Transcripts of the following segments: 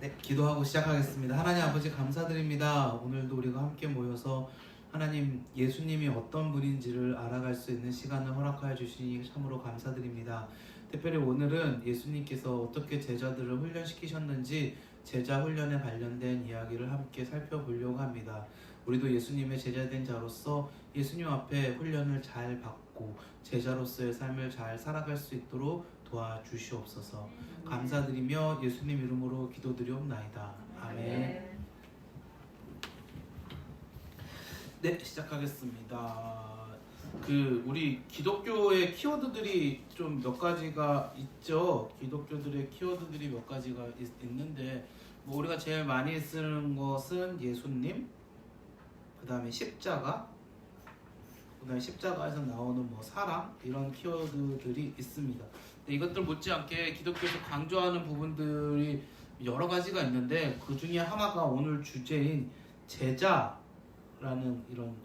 네, 기도하고 시작하겠습니다. 하나님 아버지 감사드립니다. 오늘도 우리가 함께 모여서 하나님 예수님이 어떤 분인지를 알아갈 수 있는 시간을 허락하여 주시니 참으로 감사드립니다. 특별히 오늘은 예수님께서 어떻게 제자들을 훈련시키셨는지 제자 훈련에 관련된 이야기를 함께 살펴보려고 합니다. 우리도 예수님의 제자된 자로서 예수님 앞에 훈련을 잘 받고 제자로서의 삶을 잘 살아갈 수 있도록 도와주시옵소서. 감사드리며 예수님 이름으로 기도드리옵나이다. 아멘. 네, 시작하겠습니다. 우리 기독교의 키워드들이 좀 몇 가지가 있죠. 기독교들의 키워드들이 몇 가지가 있는데 뭐 우리가 제일 많이 쓰는 것은 예수님, 그 다음에 십자가, 그 다음에 십자가에서 나오는 뭐 사랑, 이런 키워드들이 있습니다. 근데 이것들 못지않게 기독교에서 강조하는 부분들이 여러 가지가 있는데 그 중에 하나가 오늘 주제인 제자라는 이런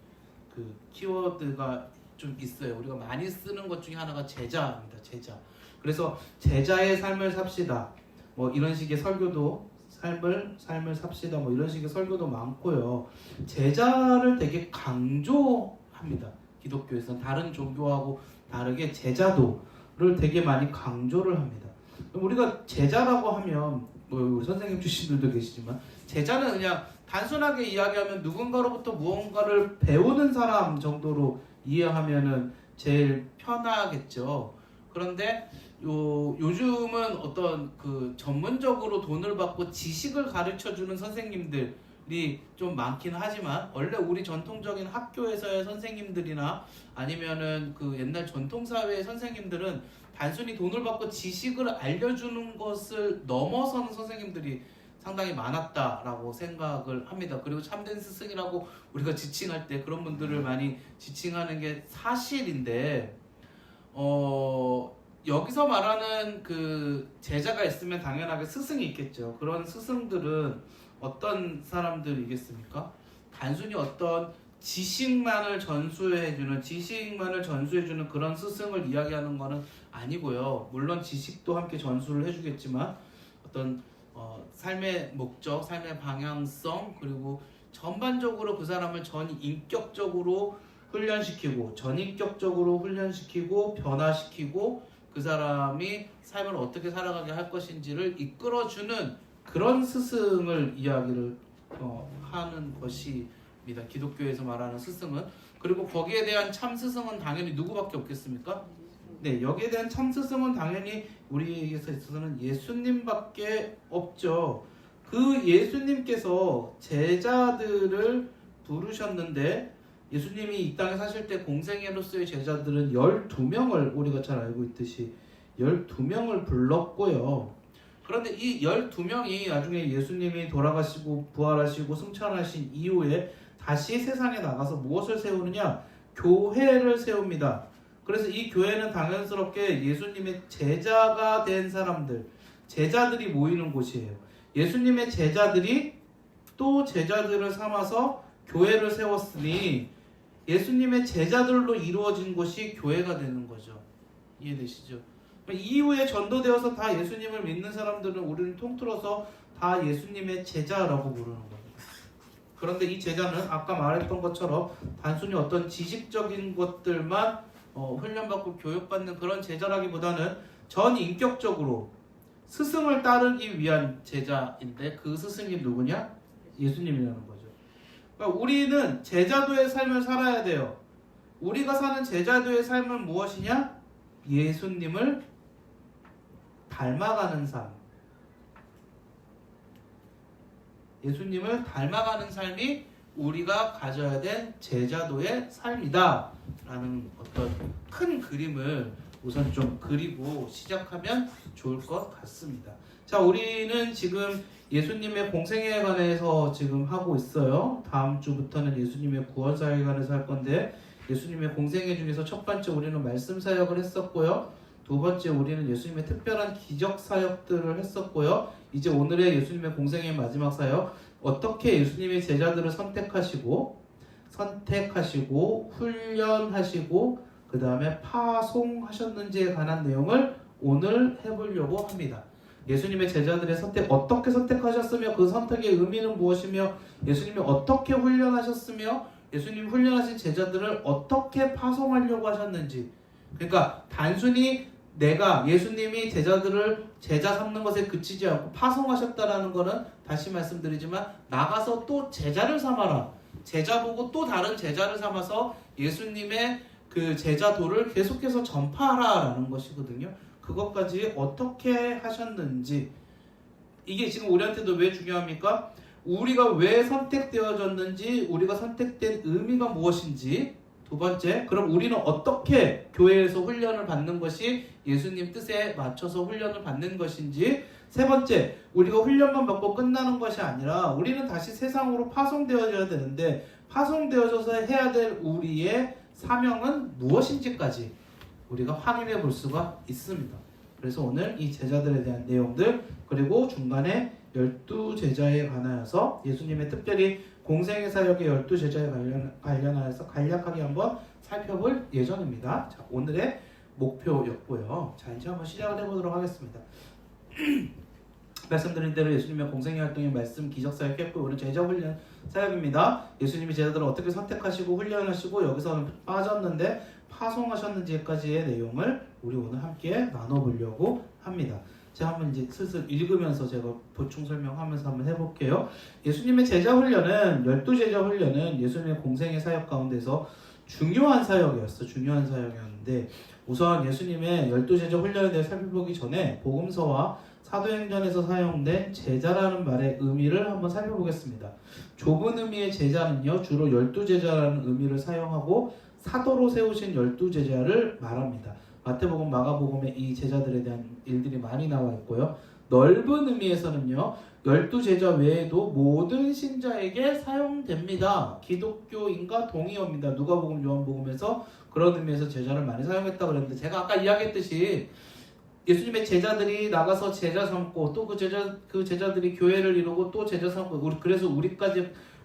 그 키워드가 좀 있어요. 우리가 많이 쓰는 것 중에 하나가 제자입니다. 제자. 그래서 제자의 삶을 삽시다. 뭐 이런 식의 설교도 삶을 삽시다. 뭐 이런 식의 설교도 많고요. 제자를 되게 강조합니다. 기독교에서는 다른 종교하고 다르게 제자도를 되게 많이 강조를 합니다. 우리가 제자라고 하면 뭐 선생님 출신들도 계시지만 제자는 그냥 단순하게 이야기하면 누군가로부터 무언가를 배우는 사람 정도로 이해하면은 제일 편하겠죠. 그런데 요즘은 어떤 그 전문적으로 돈을 받고 지식을 가르쳐주는 선생님들이 좀 많긴 하지만 원래 우리 전통적인 학교에서의 선생님들이나 아니면은 그 옛날 전통사회의 선생님들은 단순히 돈을 받고 지식을 알려주는 것을 넘어서는 선생님들이 상당히 많았다라고 생각을 합니다. 그리고 참된 스승이라고 우리가 지칭할 때 그런 분들을 많이 지칭하는 게 사실인데 여기서 말하는 그 제자가 있으면 당연하게 스승이 있겠죠. 그런 스승들은 어떤 사람들이겠습니까? 단순히 어떤 지식만을 전수해주는 그런 스승을 이야기하는 것은 아니고요. 물론 지식도 함께 전수를 해주겠지만 어떤 삶의 목적, 삶의 방향성, 그리고 전반적으로 그 사람을 전인격적으로 훈련시키고 변화시키고 그 사람이 삶을 어떻게 살아가게 할 것인지를 이끌어주는 그런 스승을 이야기를 하는 것입니다. 기독교에서 말하는 스승은. 그리고 거기에 대한 참 스승은 당연히 누구밖에 없겠습니까? 네, 여기에 대한 참 스승은 당연히 우리에게서 있어서는 예수님밖에 없죠. 그 예수님께서 제자들을 부르셨는데 예수님이 이 땅에 사실 때 공생애로서의 제자들은 12명을 우리가 잘 알고 있듯이 12명을 불렀고요. 그런데 이 12명이 나중에 예수님이 돌아가시고 부활하시고 승천하신 이후에 다시 세상에 나가서 무엇을 세우느냐? 교회를 세웁니다. 그래서 이 교회는 당연스럽게 예수님의 제자가 된 사람들, 제자들이 모이는 곳이에요. 예수님의 제자들이 또 제자들을 삼아서 교회를 세웠으니 예수님의 제자들로 이루어진 것이 교회가 되는 거죠. 이해되시죠? 이후에 전도되어서 다 예수님을 믿는 사람들은 우리는 통틀어서 다 예수님의 제자라고 부르는 겁니다. 그런데 이 제자는 아까 말했던 것처럼 단순히 어떤 지식적인 것들만 훈련받고 교육받는 그런 제자라기보다는 전인격적으로 스승을 따르기 위한 제자인데 그 스승이 누구냐? 예수님이라는 거죠. 그러니까 우리는 제자도의 삶을 살아야 돼요. 우리가 사는 제자도의 삶은 무엇이냐? 예수님을 닮아가는 삶. 예수님을 닮아가는 삶이 우리가 가져야 될 제자도의 삶이다 라는 어떤 큰 그림을 우선 좀 그리고 시작하면 좋을 것 같습니다. 자, 우리는 지금 예수님의 공생애에 관해서 지금 하고 있어요. 다음 주부터는 예수님의 구원사역에 관해서 할 건데 예수님의 공생애 중에서 첫 번째 우리는 말씀 사역을 했었고요. 두 번째 우리는 예수님의 특별한 기적 사역들을 했었고요. 이제 오늘의 예수님의 공생애의 마지막 사역, 어떻게 예수님의 제자들을 선택하시고 훈련하시고 그 다음에 파송하셨는지에 관한 내용을 오늘 해보려고 합니다. 예수님의 제자들의 선택 어떻게 선택하셨으며 그 선택의 의미는 무엇이며 예수님이 어떻게 훈련하셨으며 예수님 훈련하신 제자들을 어떻게 파송하려고 하셨는지. 그러니까 단순히 내가 예수님이 제자들을 제자 삼는 것에 그치지 않고 파송하셨다라는 것은 다시 말씀드리지만 나가서 또 제자를 삼아라. 제자 보고 또 다른 제자를 삼아서 예수님의 그 제자도를 계속해서 전파하라라는 것이거든요. 그것까지 어떻게 하셨는지. 이게 지금 우리한테도 왜 중요합니까? 우리가 왜 선택되어졌는지, 우리가 선택된 의미가 무엇인지. 두 번째, 그럼 우리는 어떻게 교회에서 훈련을 받는 것이 예수님 뜻에 맞춰서 훈련을 받는 것인지. 세 번째, 우리가 훈련만 받고 끝나는 것이 아니라 우리는 다시 세상으로 파송되어져야 되는데 파송되어져서 해야 될 우리의 사명은 무엇인지까지 우리가 확인해 볼 수가 있습니다. 그래서 오늘 이 제자들에 대한 내용들, 그리고 중간에 12제자에 관하여서 예수님의 특별히 공생의 사역의 12제자에 관련하여서 간략하게 한번 살펴볼 예정입니다. 자, 오늘의 목표였고요. 자, 이제 한번 시작을 해보도록 하겠습니다. 말씀드린 대로 예수님의 공생의 활동의 말씀 기적 사역했고, 오늘 제자 훈련 사역입니다. 예수님이 제자들을 어떻게 선택하시고 훈련하시고 여기서 빠졌는데 파송하셨는지까지의 내용을 우리 오늘 함께 나눠보려고 합니다. 제가 한번 이제 슬슬 읽으면서 제가 보충 설명하면서 한번 해볼게요. 예수님의 제자 훈련은 12제자 훈련은 예수님의 공생의 사역 가운데서 중요한 사역이었어. 중요한 사역이었는데 우선 예수님의 12제자 훈련에 대해 살펴보기 전에 복음서와 사도행전에서 사용된 제자라는 말의 의미를 한번 살펴보겠습니다. 좁은 의미의 제자는요, 주로 12제자라는 의미를 사용하고 사도로 세우신 12제자를 말합니다. 마태복음, 마가복음에 이 제자들에 대한 일들이 많이 나와 있고요. 넓은 의미에서는요, 12제자 외에도 모든 신자에게 사용됩니다. 기독교인과 동의어입니다. 누가복음, 요한복음에서 그런 의미에서 제자를 많이 사용했다고 그랬는데, 제가 아까 이야기했듯이 예수님의 제자들이 나가서 제자 삼고 또 그 제자들이 교회를 이루고 또 제자 삼고, 그래서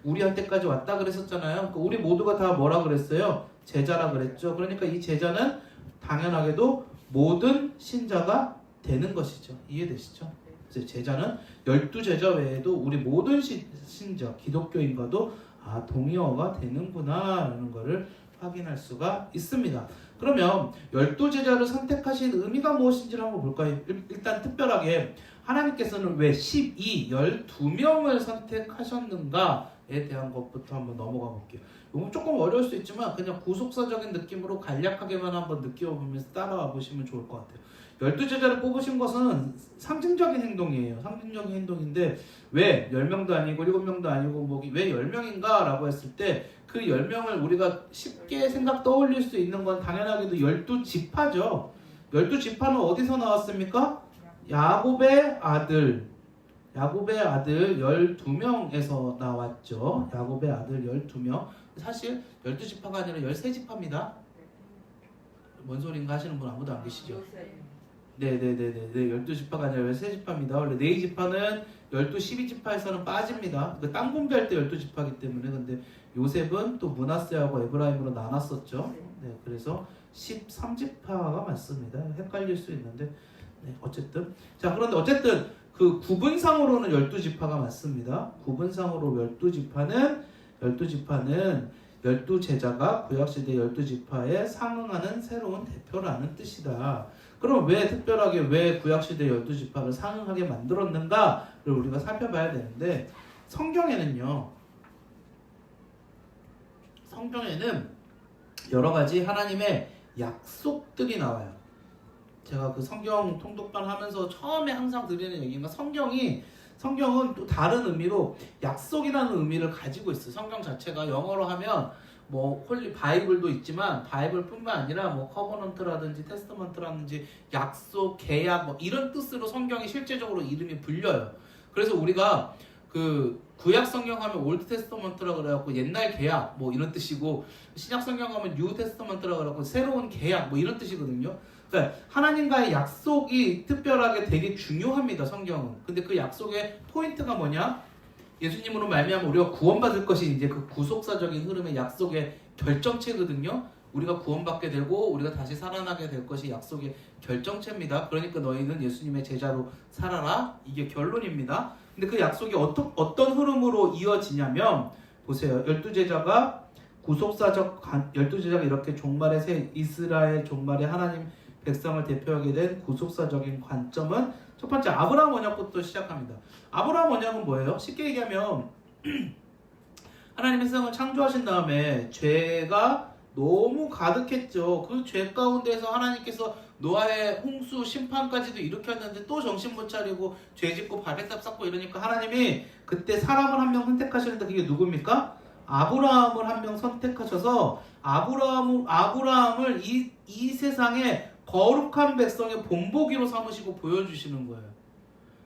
우리한테까지 왔다 그랬었잖아요. 그러니까 우리 모두가 다 뭐라 그랬어요? 제자라 그랬죠. 그러니까 이 제자는 당연하게도 모든 신자가 되는 것이죠. 이해되시죠? 그래서 제자는 12제자 외에도 우리 모든 신자, 기독교인과도 동의어가 되는구나 라는 것을 확인할 수가 있습니다. 그러면 12제자를 선택하신 의미가 무엇인지를 한번 볼까요? 일단 특별하게 하나님께서는 왜 12명을 선택하셨는가에 대한 것부터 한번 넘어가 볼게요. 이건 조금 어려울 수 있지만 그냥 구속사적인 느낌으로 간략하게만 한번 느껴보면서 따라와 보시면 좋을 것 같아요. 12제자를 뽑으신 것은 상징적인 행동이에요. 상징적인 행동인데 왜 10명도 아니고 7명도 아니고 왜 10명인가 라고 했을 때 그 10명을 우리가 쉽게 떠올릴 수 있는 건 당연하게도 12지파죠. 12지파는 어디서 나왔습니까? 야곱의 아들 12명에서 나왔죠. 야곱의 아들 12명. 사실 12지파가 아니라 13지파입니다. 뭔 소린가 하시는 분 아무도 안 계시죠? 네네네네. 12지파가 아니라 13지파입니다. 원래 네이지파는 12지파에서는 빠집니다. 땅 분배할 때 12지파이기 때문에. 근데 요셉은 또 므낫세하고 에브라임으로 나눴었죠. 네, 그래서 13지파가 맞습니다. 헷갈릴 수 있는데, 네, 어쨌든. 자, 그런데 어쨌든 그 구분상으로는 12지파가 맞습니다. 구분상으로 12지파는 12제자가 구약시대 12지파에 상응하는 새로운 대표라는 뜻이다. 그럼 왜 특별하게 왜 구약시대 12지파를 상응하게 만들었는가를 우리가 살펴봐야 되는데, 성경에는 여러 가지 하나님의 약속들이 나와요. 제가 그 성경 통독반 하면서 처음에 항상 드리는 얘기가 성경은 또 다른 의미로 약속이라는 의미를 가지고 있어요. 성경 자체가 영어로 하면 홀리 바이블도 있지만 바이블뿐만 아니라 커버넌트라든지 테스터먼트라든지 약속, 계약 이런 뜻으로 성경이 실제적으로 이름이 불려요. 그래서 우리가 그 구약 성경 하면 올드 테스터먼트라 그래갖고 옛날 계약 이런 뜻이고, 신약 성경 하면 뉴 테스터먼트라 그래갖고 새로운 계약 이런 뜻이거든요. 그러니까 하나님과의 약속이 특별하게 되게 중요합니다. 성경은. 근데 그 약속의 포인트가 뭐냐? 예수님으로 말미암아 우리가 구원받을 것이 이제 그 구속사적인 흐름의 약속의 결정체거든요. 우리가 구원받게 되고 우리가 다시 살아나게 될 것이 약속의 결정체입니다. 그러니까 너희는 예수님의 제자로 살아라. 이게 결론입니다. 근데 그 약속이 어떤 흐름으로 이어지냐면 보세요. 12제자가 구속사적 12제자가 이렇게 종말의 새 이스라엘 종말의 하나님 백성을 대표하게 된 구속사적인 관점은 첫 번째 아브라함 언약부터 시작합니다. 아브라함 언약은 뭐예요? 쉽게 얘기하면 하나님의 세상을 창조하신 다음에 죄가 너무 가득했죠. 그 죄 가운데서 하나님께서 노아의 홍수 심판까지도 일으켰는데 또 정신 못 차리고 죄 짓고 바벨탑 쌓고 이러니까 하나님이 그때 사람을 한 명 선택하시는데 그게 누굽니까? 아브라함을 한 명 선택하셔서 아브라함을 이 세상에 거룩한 백성의 본보기로 삼으시고 보여주시는 거예요.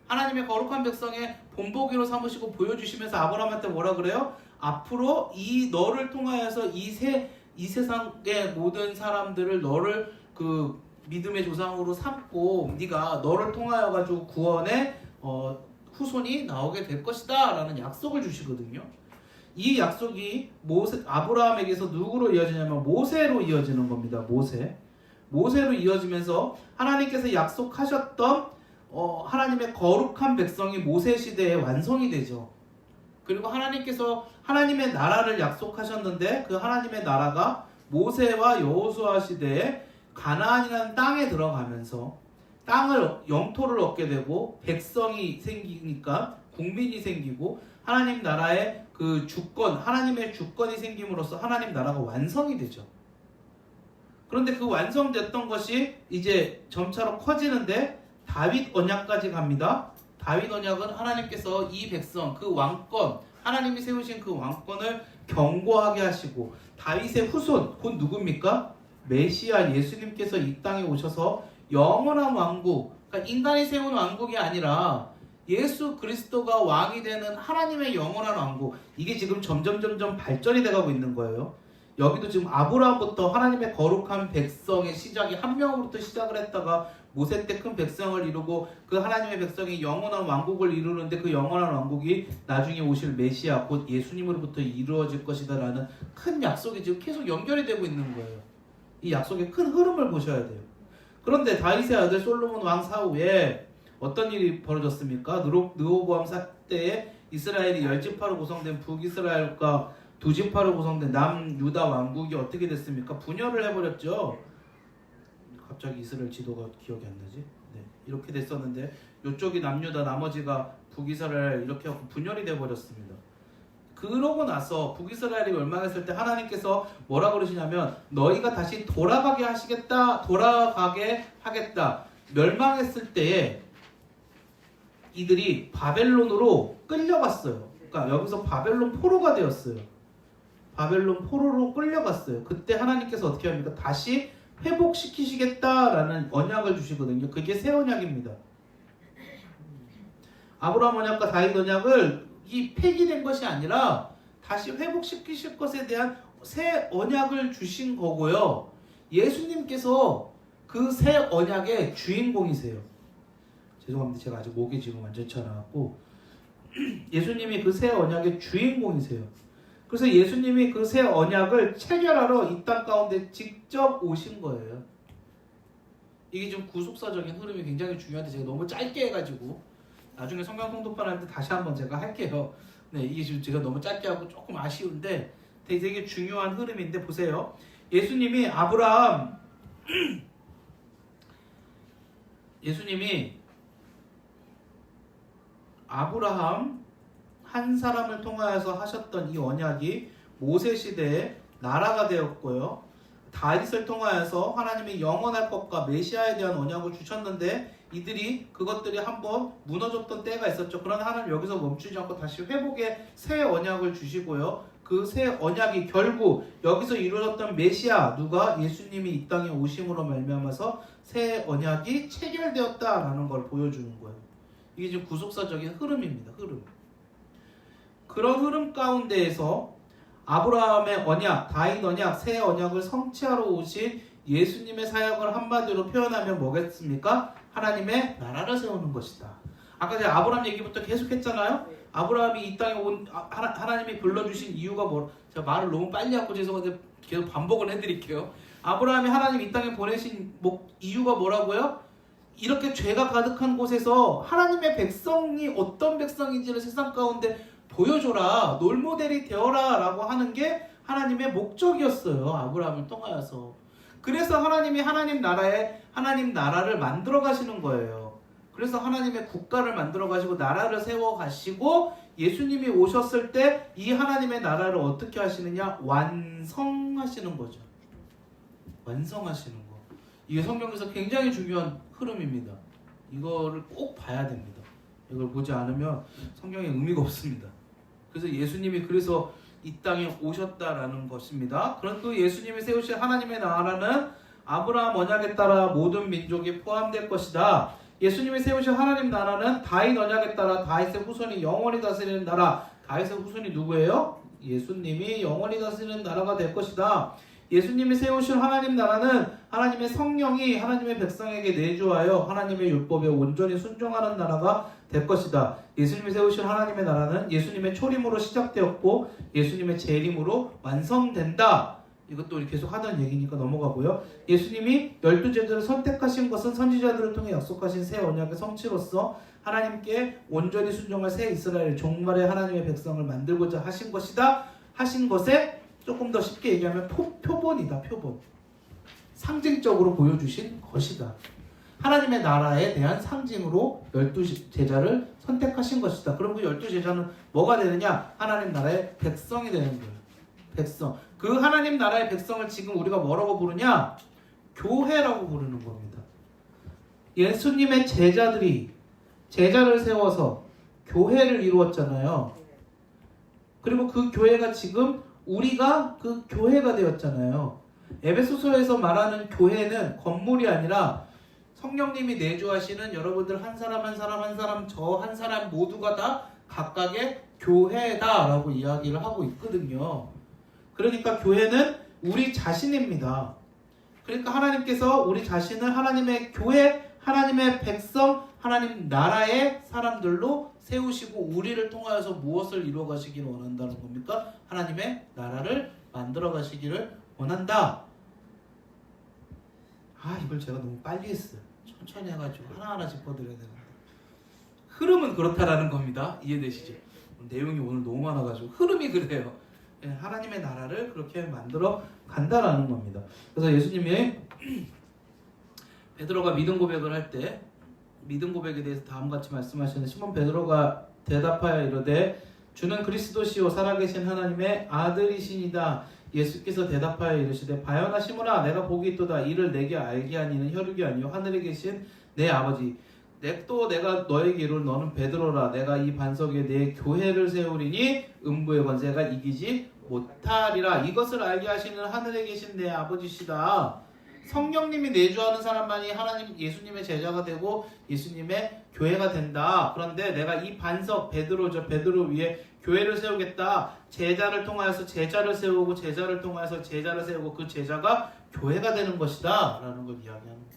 하나님의 거룩한 백성의 본보기로 삼으시고 보여주시면서 아브라함한테 뭐라 그래요? 앞으로 너를 통하여서 이 세상의 모든 사람들을 너를 그 믿음의 조상으로 삼고 네가 너를 통하여 가지고 구원의 후손이 나오게 될 것이다 라는 약속을 주시거든요. 이 약속이 아브라함에게서 누구로 이어지냐면 모세로 이어지는 겁니다. 모세로 이어지면서 하나님께서 약속하셨던 하나님의 거룩한 백성이 모세 시대에 완성이 되죠. 그리고 하나님께서 하나님의 나라를 약속하셨는데 그 하나님의 나라가 모세와 여호수아 시대에 가나안이라는 땅에 들어가면서 영토를 얻게 되고 백성이 생기니까 국민이 생기고 하나님 나라의 그 하나님의 주권이 생김으로써 하나님 나라가 완성이 되죠. 그런데 그 완성됐던 것이 이제 점차로 커지는데 다윗 언약까지 갑니다. 다윗 언약은 하나님께서 이 백성, 그 왕권, 하나님이 세우신 그 왕권을 견고하게 하시고 다윗의 후손, 곧 누굽니까? 메시아 예수님께서 이 땅에 오셔서 영원한 왕국, 그러니까 인간이 세운 왕국이 아니라 예수 그리스도가 왕이 되는 하나님의 영원한 왕국, 이게 지금 점점 발전이 돼가고 있는 거예요. 여기도 지금 아브라함부터 하나님의 거룩한 백성의 시작이 한 명으로부터 시작을 했다가 모세 때 큰 백성을 이루고 그 하나님의 백성이 영원한 왕국을 이루는데 그 영원한 왕국이 나중에 오실 메시아 곧 예수님으로부터 이루어질 것이다 라는 큰 약속이 지금 계속 연결이 되고 있는 거예요. 이 약속의 큰 흐름을 보셔야 돼요. 그런데 다윗의 아들 솔로몬 왕 사후에 어떤 일이 벌어졌습니까? 르호보암 사태에 이스라엘이 10지파로 구성된 북이스라엘과 2지파로 구성된 남유다 왕국이 어떻게 됐습니까? 분열을 해버렸죠. 갑자기 이스라엘 지도가 기억이 안 나지? 네, 이렇게 됐었는데 이쪽이 남유다, 나머지가 북이스라엘 이렇게 하고 분열이 돼버렸습니다. 그러고 나서 북이스라엘이 멸망했을 때 하나님께서 뭐라 그러시냐면 너희가 다시 돌아가게 하겠다. 멸망했을 때에 이들이 바벨론으로 끌려갔어요. 그러니까 여기서 바벨론 포로가 되었어요. 바벨론 포로로 끌려갔어요. 그때 하나님께서 어떻게 합니까? 다시 회복시키시겠다라는 언약을 주시거든요. 그게 새 언약입니다. 아브라함 언약과 다윗 언약을 이 폐기된 것이 아니라 다시 회복시키실 것에 대한 새 언약을 주신 거고요. 예수님께서 그 새 언약의 주인공이세요. 죄송합니다. 제가 아직 목이 지금 완전치 않아갖고 예수님이 그 새 언약의 주인공이세요. 그래서 예수님이 그 새 언약을 체결하러 이 땅 가운데 직접 오신 거예요. 이게 좀 구속사적인 흐름이 굉장히 중요한데 제가 너무 짧게 해가지고 나중에 성경 통독판 할 때 다시 한번 제가 할게요. 네, 이게 지금 제가 너무 짧게 하고 조금 아쉬운데 되게 중요한 흐름인데 보세요. 예수님이 아브라함 한 사람을 통하여서 하셨던 이 언약이 모세 시대에 나라가 되었고요. 다윗을 통하여서 하나님이 영원할 것과 메시아에 대한 언약을 주셨는데 그것들이 한번 무너졌던 때가 있었죠. 그러나 하나님 여기서 멈추지 않고 다시 회복의 새 언약을 주시고요. 그 새 언약이 결국 여기서 이루어졌던 메시아 누가 예수님이 이 땅에 오심으로 말미암아서 새 언약이 체결되었다라는 걸 보여주는 거예요. 이게 지금 구속사적인 흐름입니다. 그런 흐름 가운데에서 아브라함의 언약, 다윗 언약, 새 언약을 성취하러 오신 예수님의 사역을 한마디로 표현하면 뭐겠습니까? 하나님의 나라를 세우는 것이다. 아까 제가 아브라함 얘기부터 계속 했잖아요. 아브라함이 이 땅에 온 하나님이 불러주신 이유가 제가 말을 너무 빨리 하고 죄송한데 계속 반복을 해드릴게요. 아브라함이 하나님 이 땅에 보내신 이유가 뭐라고요? 이렇게 죄가 가득한 곳에서 하나님의 백성이 어떤 백성인지를 세상 가운데 보여줘라, 롤모델이 되어라 라고 하는 게 하나님의 목적이었어요. 아브라함을 통하여서. 그래서 하나님이 하나님 나라를 만들어 가시는 거예요. 그래서 하나님의 국가를 만들어 가시고 나라를 세워 가시고 예수님이 오셨을 때 이 하나님의 나라를 어떻게 하시느냐? 완성하시는 거죠. 완성하시는 거. 이게 성경에서 굉장히 중요한 흐름입니다. 이거를 꼭 봐야 됩니다. 이걸 보지 않으면 성경에 의미가 없습니다. 그래서 예수님이 그래서 이 땅에 오셨다라는 것입니다. 그런 그 예수님이 세우신 하나님의 나라는 아브라함 언약에 따라 모든 민족이 포함될 것이다. 예수님이 세우신 하나님 나라는 다윗 언약에 따라 다윗의 후손이 영원히 다스리는 나라. 다윗의 후손이 누구예요? 예수님이 영원히 다스리는 나라가 될 것이다. 예수님이 세우신 하나님 나라는 하나님의 성령이 하나님의 백성에게 내주하여 하나님의 율법에 온전히 순종하는 나라가 될 것이다. 예수님이 세우신 하나님의 나라는 예수님의 초림으로 시작되었고 예수님의 재림으로 완성된다. 이것도 계속 하던 얘기니까 넘어가고요. 예수님이 12제자를 선택하신 것은 선지자들을 통해 약속하신 새 언약의 성취로서 하나님께 온전히 순종할 새 이스라엘 종말의 하나님의 백성을 만들고자 하신 것이다. 하신 것에 조금 더 쉽게 얘기하면 표본이다. 표본. 상징적으로 보여주신 것이다. 하나님의 나라에 대한 상징으로 12제자를 선택하신 것이다. 그럼 그 12제자는 뭐가 되느냐? 하나님 나라의 백성이 되는 거예요. 백성. 그 하나님 나라의 백성을 지금 우리가 뭐라고 부르냐? 교회라고 부르는 겁니다. 예수님의 제자들이 제자를 세워서 교회를 이루었잖아요. 그리고 그 교회가 지금 우리가 그 교회가 되었잖아요. 에베소서에서 말하는 교회는 건물이 아니라 성령님이 내주하시는 여러분들 한 사람 한 사람 한 사람 저 한 사람 모두가 다 각각의 교회다라고 이야기를 하고 있거든요. 그러니까 교회는 우리 자신입니다. 그러니까 하나님께서 우리 자신을 하나님의 교회, 하나님의 백성, 하나님 나라의 사람들로 세우시고 우리를 통하여서 무엇을 이루어 가시기를 원한다는 겁니까? 하나님의 나라를 만들어 가시기를 원한다. 이걸 제가 너무 빨리 했어요. 천천히 해가지고 하나하나 짚어드려야 되는데 흐름은 그렇다라는 겁니다. 이해되시죠? 내용이 오늘 너무 많아가지고 흐름이 그래요. 하나님의 나라를 그렇게 만들어 간다라는 겁니다. 그래서 예수님이 베드로가 믿음 고백을 할 때 믿음 고백에 대해서 다음같이 말씀하시는데 시몬 베드로가 대답하여 이르되 주는 그리스도시요 살아계신 하나님의 아들이시니이다. 예수께서 대답하여 이르시되 바요나 시몬아 내가 복이 있도다. 이를 내게 알게 하니는 혈육이 아니요 하늘에 계신 내 아버지. 또 내가 너에게 이르노니 너는 베드로라. 내가 이 반석에 내 교회를 세우리니 음부의 권세가 이기지 못하리라. 이것을 알게 하시는 하늘에 계신 내 아버지시다. 성령님이 내주하는 사람만이 하나님 예수님의 제자가 되고 예수님의 교회가 된다. 그런데 내가 이 반석 베드로죠. 베드로 위에 교회를 세우겠다. 제자를 통하여서 제자를 세우고 제자를 통하여서 제자를 세우고 그 제자가 교회가 되는 것이다 라는 걸 이야기하는 거예요.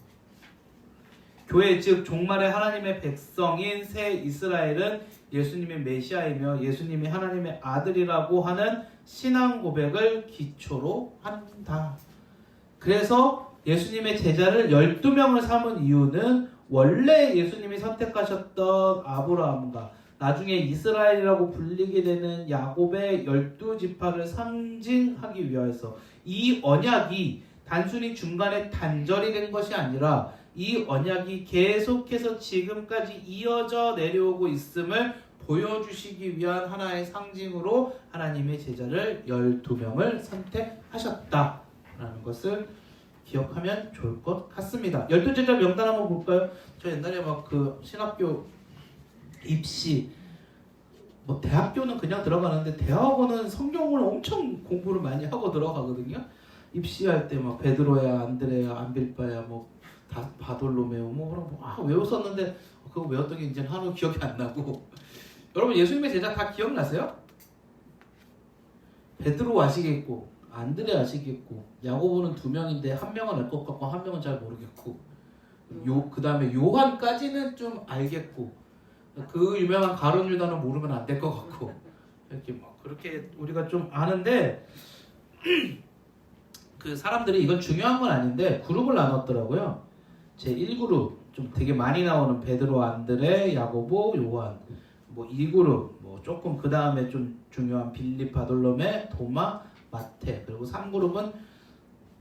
교회 즉 종말의 하나님의 백성인 새 이스라엘은 예수님의 메시아이며 예수님이 하나님의 아들이라고 하는 신앙 고백을 기초로 한다. 그래서 예수님의 제자를 12명을 삼은 이유는 원래 예수님이 선택하셨던 아브라함과 나중에 이스라엘이라고 불리게 되는 야곱의 12지파를 상징하기 위해서 이 언약이 단순히 중간에 단절이 된 것이 아니라 이 언약이 계속해서 지금까지 이어져 내려오고 있음을 보여주시기 위한 하나의 상징으로 하나님의 제자를 12명을 선택하셨다라는 것을 기억하면 좋을 것 같습니다. 12제자 명단 한번 볼까요? 저 옛날에 막 그 신학교 입시 대학교는 그냥 들어가는데 대학원은 성경을 엄청 공부를 많이 하고 들어가거든요. 입시할 때 막 베드로야, 안드레야, 안빌바야, 다 바돌로메오 외웠었는데 그거 외웠던 게 이제 하나도 기억이 안 나고. 여러분 예수님의 제자 다 기억나세요? 베드로 아시겠고 안드레 아시겠고 야고보는 2명인데 한 명은 알 것 같고 한 명은 잘 모르겠고 그 다음에 요한까지는 좀 알겠고 그 유명한 가룟 유다는 모르면 안 될 것 같고 이렇게 그렇게 우리가 좀 아는데 그 사람들이 이건 중요한 건 아닌데 그룹을 나눴더라고요. 제 1그룹 좀 되게 많이 나오는 베드로, 안드레, 야고보, 요한. 뭐 2그룹 뭐 조금 그 다음에 좀 중요한 빌립, 바돌로메, 도마, 마테. 그리고 3그룹은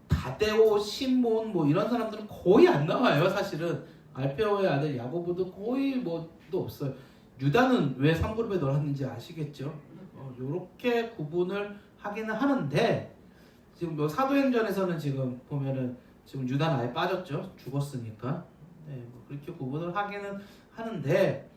다데오, 시몬 뭐 이런 사람들은 거의 안 나와요. 사실은 알페오의 아들 야고보도 거의 뭐도 없어요. 유다는 왜 3그룹에 넣었는지 아시겠죠? 요렇게 구분을 하기는 하는데 지금 뭐 사도행전에서는 지금 보면은 지금 유다는 아예 빠졌죠. 죽었으니까. 네, 뭐 그렇게 구분을 하기는 하는데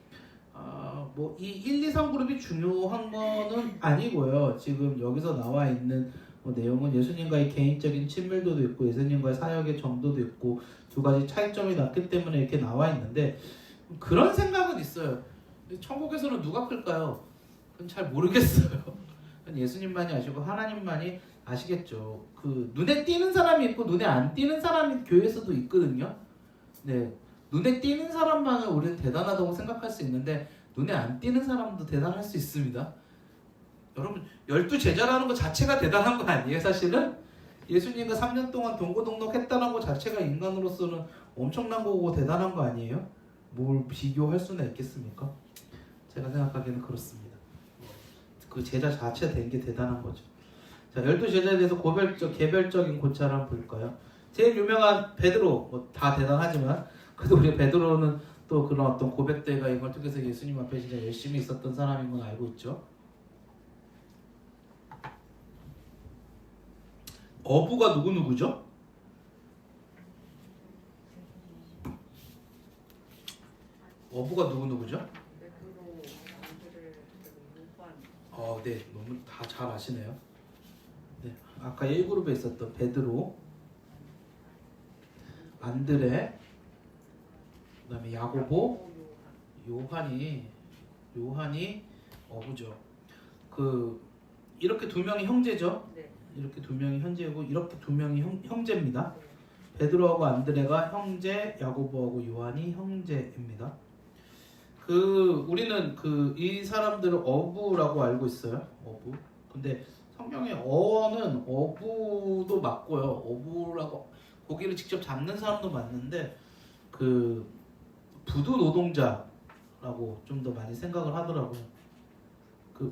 뭐 이 1, 2, 3그룹이 중요한 거는 아니고요. 지금 여기서 나와 있는 뭐 내용은 예수님과의 개인적인 친밀도도 있고 예수님과의 사역의 정도도 있고 두 가지 차이점이 났기 때문에 이렇게 나와 있는데 그런 생각은 있어요. 천국에서는 누가 클까요? 그건 잘 모르겠어요. 예수님만이 아시고 하나님만이 아시겠죠. 그 눈에 띄는 사람이 있고 눈에 안 띄는 사람이 교회에서도 있거든요. 네, 눈에 띄는 사람만을 우리는 대단하다고 생각할 수 있는데 눈에 안 띄는 사람도 대단할 수 있습니다. 여러분 12제자라는 것 자체가 대단한 거 아니에요? 사실은 예수님과 3년 동안 동고동락했다는 것 자체가 인간으로서는 엄청난 거고 대단한 거 아니에요? 뭘 비교할 수는 있겠습니까? 제가 생각하기에는 그렇습니다. 그 제자 자체가 된 게 대단한 거죠. 자, 12제자에 대해서 개별적인 고찰을 한번 볼까요? 제일 유명한 베드로, 뭐 다 대단하지만 그래도 우리 베드로는 또 그런 어떤 고백들과 이걸 통해서 예수님 앞에 진짜 열심히 있었던 사람인 건 알고 있죠. 어부가 누구죠? 어부가 누구죠? 네, 너무 다 잘 아시네요. 네, 아까 1그룹에 있었던 베드로, 안드레, 그다음에 야고보, 요한이 어부죠. 그 이렇게 두 명이 형제죠. 이렇게 두 명이 형제고 이렇게 두 명이 형제입니다. 베드로하고 안드레가 형제, 야고보하고 요한이 형제입니다. 우리는 이 사람들을 어부라고 알고 있어요. 어부. 근데 성경의 어는 어부도 맞고요. 어부라고 고기를 직접 잡는 사람도 맞는데 부두 노동자라고 좀 더 많이 생각을 하더라고요.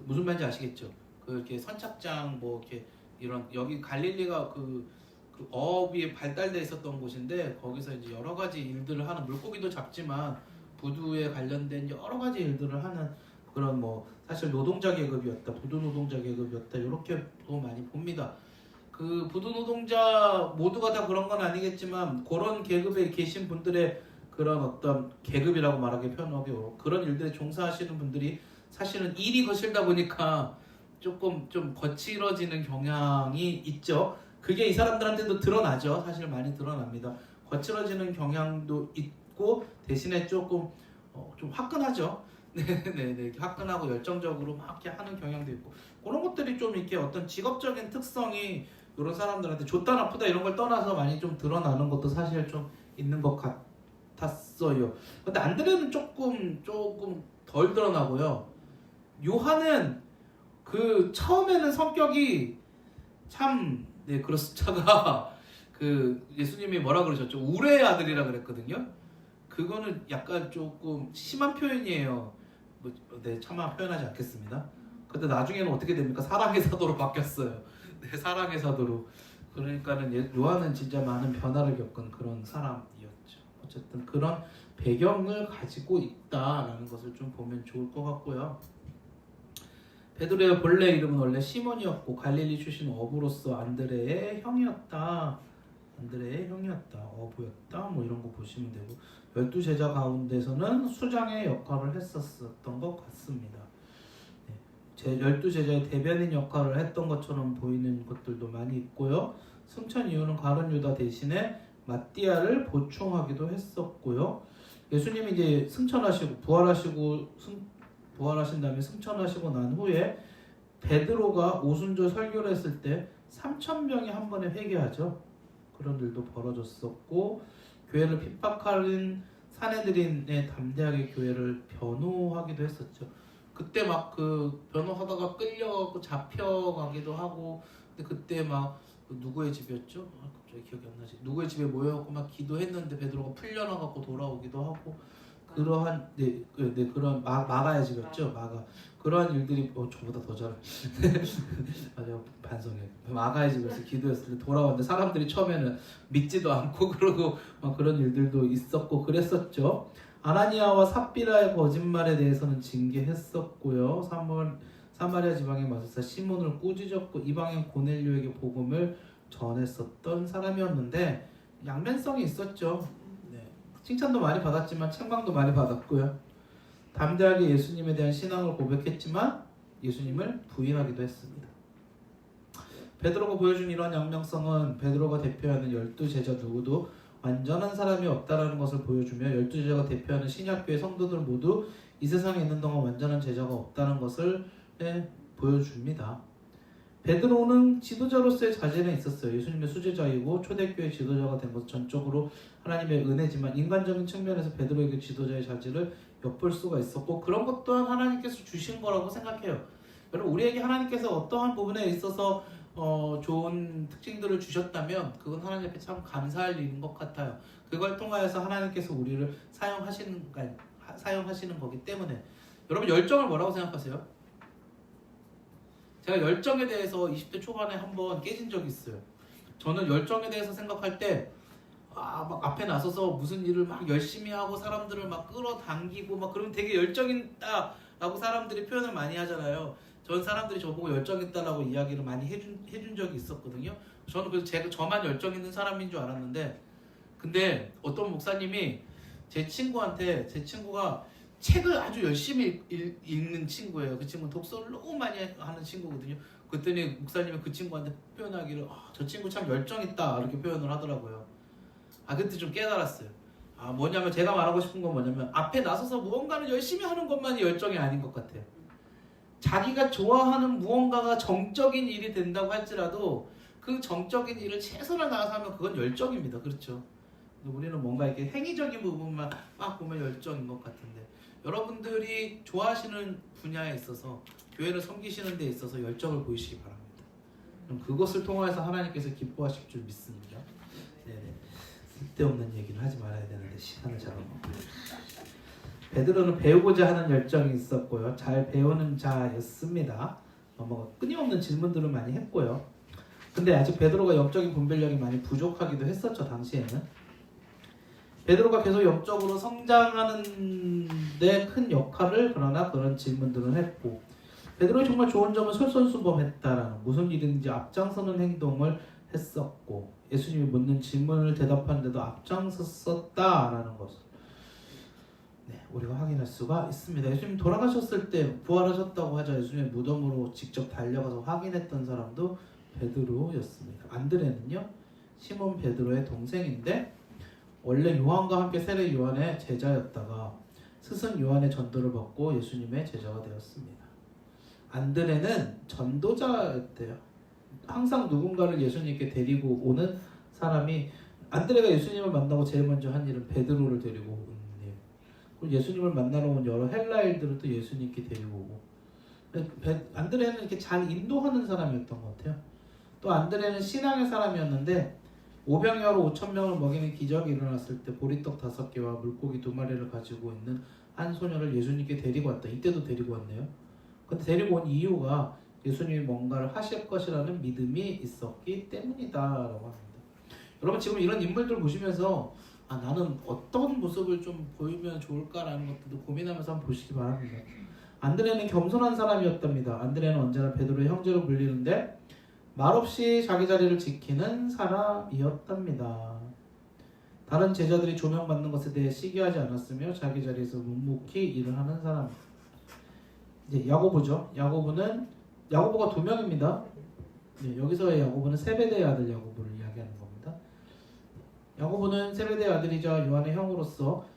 무슨 말인지 아시겠죠? 이렇게 선착장 뭐 이렇게 이런 여기 갈릴리가 그 어업이 발달돼 있었던 곳인데 거기서 이제 여러 가지 일들을 하는 물고기도 잡지만 부두에 관련된 여러 가지 일들을 하는 그런 뭐 사실 노동자 계급이었다, 부두 노동자 계급이었다 이렇게 또 많이 봅니다. 부두 노동자 모두가 다 그런 건 아니겠지만 그런 계급에 계신 분들의 그런 어떤 계급이라고 말하기 편하게 그런 일들에 종사하시는 분들이 사실은 일이 거칠다 보니까 조금 좀 거칠어지는 경향이 있죠. 그게 이 사람들한테도 드러나죠. 사실 많이 드러납니다. 거칠어지는 경향도 있고 대신에 조금 좀 화끈하죠. 네네네, 화끈하고 열정적으로 막 이렇게 하는 경향도 있고 그런 것들이 좀 이렇게 어떤 직업적인 특성이 이런 사람들한테 좋다 나쁘다 이런 걸 떠나서 많이 좀 드러나는 것도 사실 좀 있는 것 같았어요. 근데 안드레는 조금 덜 드러나고요. 요한은 처음에는 성격이 참 그렇다가 예수님이 뭐라 그러셨죠? 우레의 아들이라 그랬거든요. 그거는 약간 조금 심한 표현이에요. 차마 표현하지 않겠습니다. 근데 나중에는 어떻게 됩니까? 사랑의 사도로 바뀌었어요. 네, 사랑의 사도로. 그러니까는 요한은 진짜 많은 변화를 겪은 그런 사람이었죠. 어쨌든 그런 배경을 가지고 있다라는 것을 좀 보면 좋을 것 같고요. 베드로의 본래 이름은 원래 시몬이었고 갈릴리 출신 어부로서 안드레의 형이었다. 어부였다. 뭐 이런 거 보시면 되고 12제자 가운데서는 수장의 역할을 했었던 것 같습니다. 12제자의 대변인 역할을 했던 것처럼 보이는 것들도 많이 있고요. 승천 이후는 가룟 유다 대신에 마띠아를 보충하기도 했었고요. 예수님이 이제 승천하시고 부활하신 다음에 승천하시고 난 후에 베드로가 오순절 설교를 했을 때 3,000명이 한 번에 회개하죠. 그런 일도 벌어졌었고 교회를 핍박하는 사내들인에 담대하게 교회를 변호하기도 했었죠. 그때 막 변호하다가 끌려가고 잡혀가기도 하고 근데 그때 막 그 누구의 집이었죠? 아, 갑자기 기억이 안 나지. 누구의 집에 모여갖고 막 기도했는데 베드로가 풀려나갖고 돌아오기도 하고 그러한 그런 마가의 집이었죠. 마가 그러한 일들이 저보다 더 잘. 맞아 반성해. 마가의 집에서 기도했을 때 돌아왔는데 사람들이 처음에는 믿지도 않고 그러고 막 그런 일들도 있었고 그랬었죠. 아나니아와 삽비라의 거짓말에 대해서는 징계했었고요. 사마리아 지방의 마술사 시몬을 꾸짖었고 이방인 고넬료에게 복음을 전했었던 사람이었는데 양면성이 있었죠. 네. 칭찬도 많이 받았지만 책망도 많이 받았고요. 담대하게 예수님에 대한 신앙을 고백했지만 예수님을 부인하기도 했습니다. 베드로가 보여준 이런 양면성은 베드로가 대표하는 12제자 누구도 완전한 사람이 없다라는 것을 보여주며 12제자가 대표하는 신약교회 성도들 모두 이 세상에 있는 동안 완전한 제자가 없다는 것을 보여줍니다. 베드로는 지도자로서의 자질은 있었어요. 예수님의 수제자이고 초대교회 지도자가 된 것은 전적으로 하나님의 은혜지만 인간적인 측면에서 베드로에게 지도자의 자질을 엿볼 수가 있었고 그런 것 또한 하나님께서 주신 거라고 생각해요. 여러분 우리에게 하나님께서 어떠한 부분에 있어서 좋은 특징들을 주셨다면 그건 하나님 앞에 참 감사할 일인 것 같아요. 그걸 통하여서 하나님께서 우리를 사용하시는 거기 때문에 여러분 열정을 뭐라고 생각하세요? 제가 열정에 대해서 20대 초반에 한번 깨진 적이 있어요. 저는 열정에 대해서 생각할 때 막 앞에 나서서 무슨 일을 막 열심히 하고 사람들을 막 끌어당기고 막 그러면 되게 열정 있다라고 사람들이 표현을 많이 하잖아요. 전 사람들이 저보고 열정 있다라고 이야기를 많이 해준 적이 있었거든요. 저는 그래서 저만 열정 있는 사람인 줄 알았는데 근데 어떤 목사님이 제 친구가 책을 아주 열심히 읽는 친구예요. 그 친구는 독서를 너무 많이 하는 친구거든요. 그랬더니 목사님이 그 친구한테 표현하기를 저 친구 참 열정 있다 이렇게 표현을 하더라고요. 그때 좀 깨달았어요. 뭐냐면 제가 말하고 싶은 건 뭐냐면 앞에 나서서 무언가를 열심히 하는 것만이 열정이 아닌 것 같아요. 자기가 좋아하는 무언가가 정적인 일이 된다고 할지라도 그 정적인 일을 최선을 다해서 하면 그건 열정입니다. 그렇죠? 우리는 뭔가 이렇게 행위적인 부분만 막 보면 열정인 것 같은데 여러분들이 좋아하시는 분야에 있어서 교회를 섬기시는 데 있어서 열정을 보이시기 바랍니다. 그럼 그것을 통해서 하나님께서 기뻐하실 줄 믿습니다. 네네. 쓸데없는 얘기는 하지 말아야 되는데 시간을 잡아먹고 베드로는 배우고자 하는 열정이 있었고요. 잘 배우는 자였습니다. 끊임없는 질문들을 많이 했고요. 근데 아직 베드로가 영적인 분별력이 많이 부족하기도 했었죠. 당시에는. 베드로가 계속 영적으로 성장하는 데 큰 역할을 그러나 그런 질문들을 했고 베드로의 정말 좋은 점은 솔선수범했다라는 무슨 일인지 앞장서는 행동을 했었고 예수님이 묻는 질문을 대답하는데도 앞장섰었다라는 것을 우리가 확인할 수가 있습니다. 예수님 돌아가셨을 때 부활하셨다고 하자 예수님의 무덤으로 직접 달려가서 확인했던 사람도 베드로였습니다. 안드레는요 시몬 베드로의 동생인데 원래 요한과 함께 세례 요한의 제자였다가 스승 요한의 전도를 받고 예수님의 제자가 되었습니다. 안드레는 전도자였대요. 항상 누군가를 예수님께 데리고 오는 사람이 안드레가 예수님을 만나고 제일 먼저 한 일은 베드로를 데리고 오는 일. 그리고 예수님을 만나러 온 여러 헬라인들을 또 예수님께 데리고 오고. 안드레는 이렇게 잘 인도하는 사람이었던 것 같아요. 또 안드레는 신앙의 사람이었는데 오병이어로 5,000명을 먹이는 기적이 일어났을 때 보리떡 5개와 물고기 2마리를 가지고 있는 한 소녀를 예수님께 데리고 왔다. 이때도 데리고 왔네요. 근데 데리고 온 이유가 예수님이 뭔가를 하실 것이라는 믿음이 있었기 때문이다라고 합니다. 여러분 지금 이런 인물들 보시면서 나는 어떤 모습을 좀 보이면 좋을까라는 것들도 고민하면서 한번 보시기 바랍니다. 안드레는 겸손한 사람이었답니다. 안드레는 언제나 베드로의 형제로 불리는데 말없이 자기 자리를 지키는 사람이었답니다. 다른 제자들이 조명받는 것에 대해 시기하지 않았으며 자기 자리에서 묵묵히 일을 하는 사람. 이제 야고보죠. 야고보가 2명입니다. 여기서의 야고보는 세베대의 아들 야고보를 이야기하는 겁니다. 야고보는 세베대의 아들이자 요한의 형으로서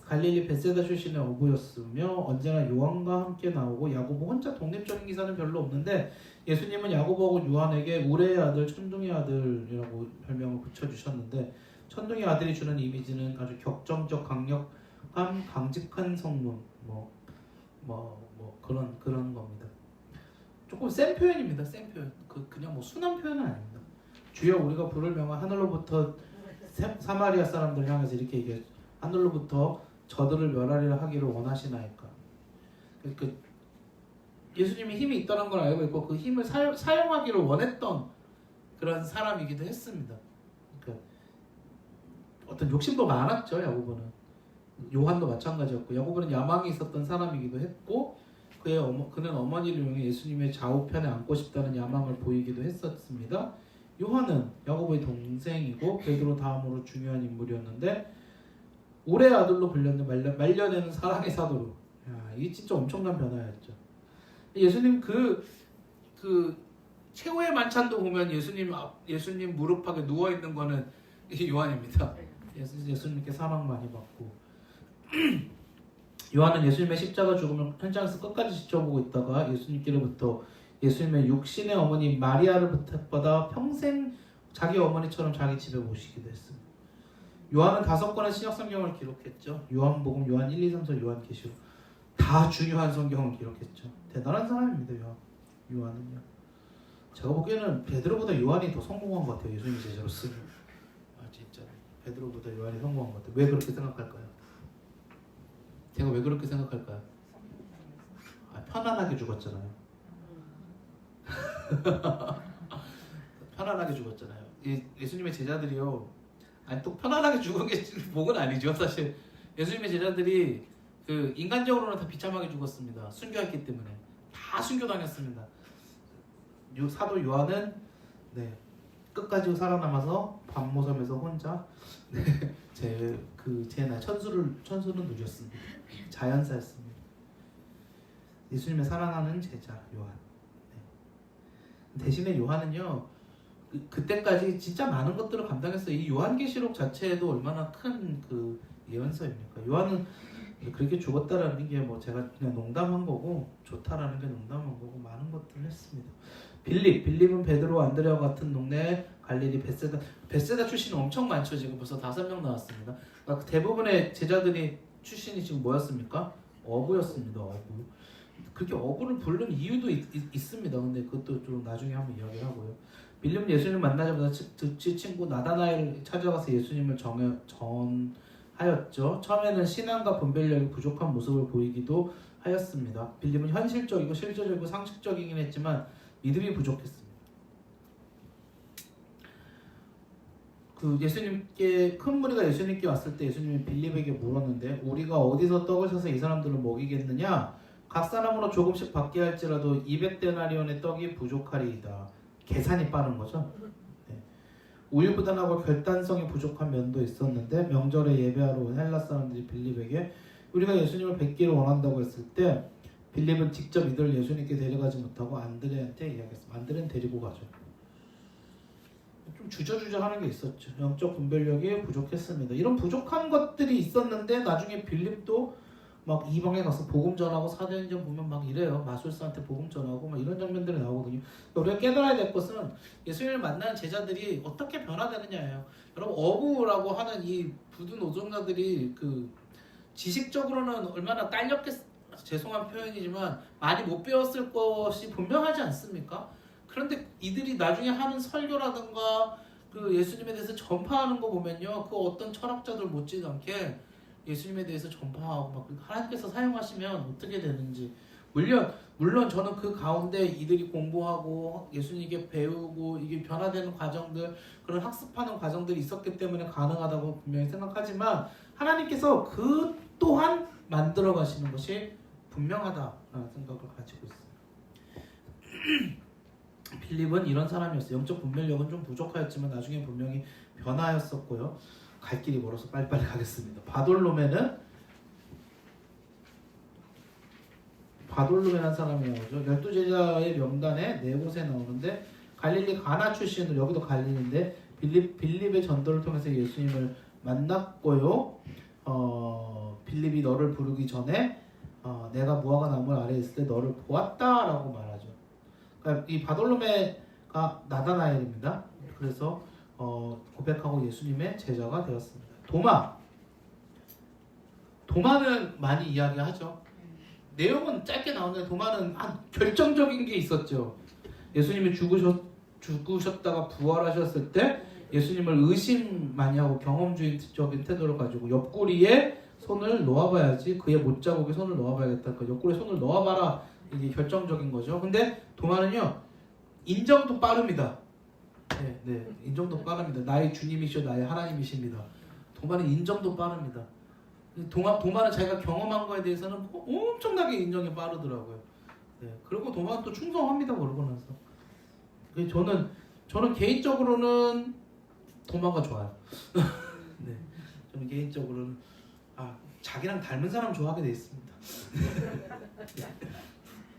갈릴리 벳세다 출신의 어부였으며 언제나 요한과 함께 나오고 야고보 혼자 독립적인 기사는 별로 없는데 예수님은 야고보하고 요한에게 우레의 아들, 천둥의 아들이라고 별명을 붙여주셨는데 천둥의 아들이 주는 이미지는 아주 격정적, 강력한, 강직한 성문 그런 겁니다. 조금 센 표현입니다. 센 표현. 그냥 순한 표현은 아닙니다. 주여 우리가 부를 명한 하늘로부터 사마리아 사람들을 향해서 이렇게 얘기해. 하늘로부터 저들을 멸하리라 하기를 원하시나이까. 그 예수님이 힘이 있다는 걸 알고 있고 그 힘을 사용하기를 원했던 그런 사람이기도 했습니다. 그러니까 어떤 욕심도 많았죠. 야고보는. 요한도 마찬가지였고 야고보는 야망이 있었던 사람이기도 했고 그는 어머니를 이용해 예수님의 좌우편에 앉고 싶다는 야망을 보이기도 했었습니다. 요한은 야고보의 동생이고 베드로 다음으로 중요한 인물이었는데 올해 아들로 불렸는 말년에는 사랑의 사도로. 이게 진짜 엄청난 변화였죠. 예수님 그 최후의 만찬도 보면 예수님 무릎팍에 누워 있는 거는 요한입니다. 예수님께 사랑 많이 받고 요한은 예수님의 십자가 죽음을 현장에서 끝까지 지켜보고 있다가 예수님께로부터 예수님의 육신의 어머니 마리아를 부탁받아 평생 자기 어머니처럼 자기 집에 모시기도 했습니다. 요한은 5권의 신약 성경을 기록했죠. 요한복음, 요한 1, 2, 3, 4, 요한계시록 다 중요한 성경을 기록했죠. 대단한 사람입니다. 요한은요. 제가 보기에는 베드로보다 요한이 더 성공한 것 같아요. 예수님 제자로서. 진짜 베드로보다 요한이 성공한 것 같아요. 왜 그렇게 생각할까요? 제가 왜 그렇게 생각할까요? 편안하게 죽었잖아요. 편안하게 죽었잖아요. 예수님의 제자들이요. 또 편안하게 죽은 게 복은 아니죠. 사실 예수님의 제자들이 그 인간적으로는 다 비참하게 죽었습니다. 순교했기 때문에 다 순교당했습니다. 사도 요한은 끝까지 살아남아서 밤모섬에서 혼자 제 천수는 누렸습니다. 자연사였습니다. 예수님의 사랑하는 제자 요한. 대신에 요한은요 그때까지 진짜 많은 것들을 감당했어요. 이 요한계시록 자체에도 얼마나 큰 그 예언서입니까? 요한은 그렇게 죽었다라는 게 뭐 제가 그냥 농담한 거고 좋다라는 게 농담한 거고 많은 것들을 했습니다. 빌립은 베드로 안드레와 같은 동네 갈릴리 베세다 출신이 엄청 많죠. 지금 벌써 5명 나왔습니다. 그러니까 대부분의 제자들이 출신이 지금 뭐였습니까? 어부였습니다. 어부. 그렇게 어부를 부르는 이유도 있습니다. 근데 그것도 좀 나중에 한번 이야기를 하고요. 빌립은 예수님을 만나자마자 친구 나다나엘을 찾아가서 예수님을 전하였죠. 처음에는 신앙과 분별력이 부족한 모습을 보이기도 하였습니다. 빌립은 현실적이고 실제적이고 상식적이긴 했지만 믿음이 부족했습니다. 큰 무리가 예수님께 왔을 때 예수님이 빌립에게 물었는데 우리가 어디서 떡을 사서 이 사람들을 먹이겠느냐? 각 사람으로 조금씩 받게 할지라도 200데나리온의 떡이 부족하리이다. 계산이 빠른 거죠. 우유부단하고 결단성이 부족한 면도 있었는데 명절에 예배하러 온 헬라 사람들이 빌립에게 우리가 예수님을 뵙기를 원한다고 했을 때 빌립은 직접 이들을 예수님께 데려가지 못하고 안드레한테 이야기했습니다. 안드레는 데리고 가죠. 좀 주저하는 게 있었죠. 영적 분별력이 부족했습니다. 이런 부족한 것들이 있었는데 나중에 빌립도 막 이방에 가서 복음 전하고 사도행전 보면 막 이래요. 마술사한테 복음 전하고 막 이런 장면들이 나오거든요. 그러니까 우리가 깨달아야 될 것은 예수님을 만나는 제자들이 어떻게 변화되느냐예요. 여러분 어부라고 하는 이 부두 노동자들이 그 지식적으로는 얼마나 죄송한 표현이지만 많이 못 배웠을 것이 분명하지 않습니까? 그런데 이들이 나중에 하는 설교라든가 그 예수님에 대해서 전파하는 거 보면요, 그 어떤 철학자들 못지않게 예수님에 대해서 전파하고 막 하나님께서 사용하시면 어떻게 되는지 물론 저는 그 가운데 이들이 공부하고 예수님께 배우고 이게 변화되는 과정들 그런 학습하는 과정들이 있었기 때문에 가능하다고 분명히 생각하지만 하나님께서 그 또한 만들어 가시는 것이 분명하다라는 생각을 가지고 있어요. 빌립은 이런 사람이었어요. 영적 분별력은 좀 부족하였지만 나중에 분명히 변화였었고요. 갈 길이 멀어서 빨리빨리 가겠습니다. 바돌로메는 바돌로메라는 사람이 나오죠. 12제자의 명단에 4곳에 나오는데 갈릴리 가나 출신으로 여기도 갈릴리인데 빌립의 전도를 통해서 예수님을 만났고요. 빌립이 너를 부르기 전에 내가 무화과 나무 아래에 있을 때 너를 보았다라고 말하죠. 그러니까 이 바돌로메가 나다나엘입니다. 그래서 고백하고 예수님의 제자가 되었습니다. 도마는 많이 이야기하죠. 내용은 짧게 나오는데 도마는 결정적인 게 있었죠. 예수님이 죽으셨다가 부활하셨을 때 예수님을 의심 많이 하고 경험주의적인 태도를 가지고 옆구리에 손을 놓아봐야지 그의 못자국에 손을 놓아봐야겠다. 그 옆구리에 손을 놓아봐라. 이게 결정적인 거죠. 근데 도마는요 인정도 빠릅니다. 네, 인정도 빠릅니다. 나의 주님이시오, 나의 하나님이십니다. 도마는 인정도 빠릅니다. 도마는 자기가 경험한 거에 대해서는 엄청나게 인정이 빠르더라고요. 네, 그리고 도마는 또 충성합니다. 그러고 나서. 저는 개인적으로는 도마가 좋아요. 네, 저는 개인적으로는 자기랑 닮은 사람 좋아하게 돼 있습니다.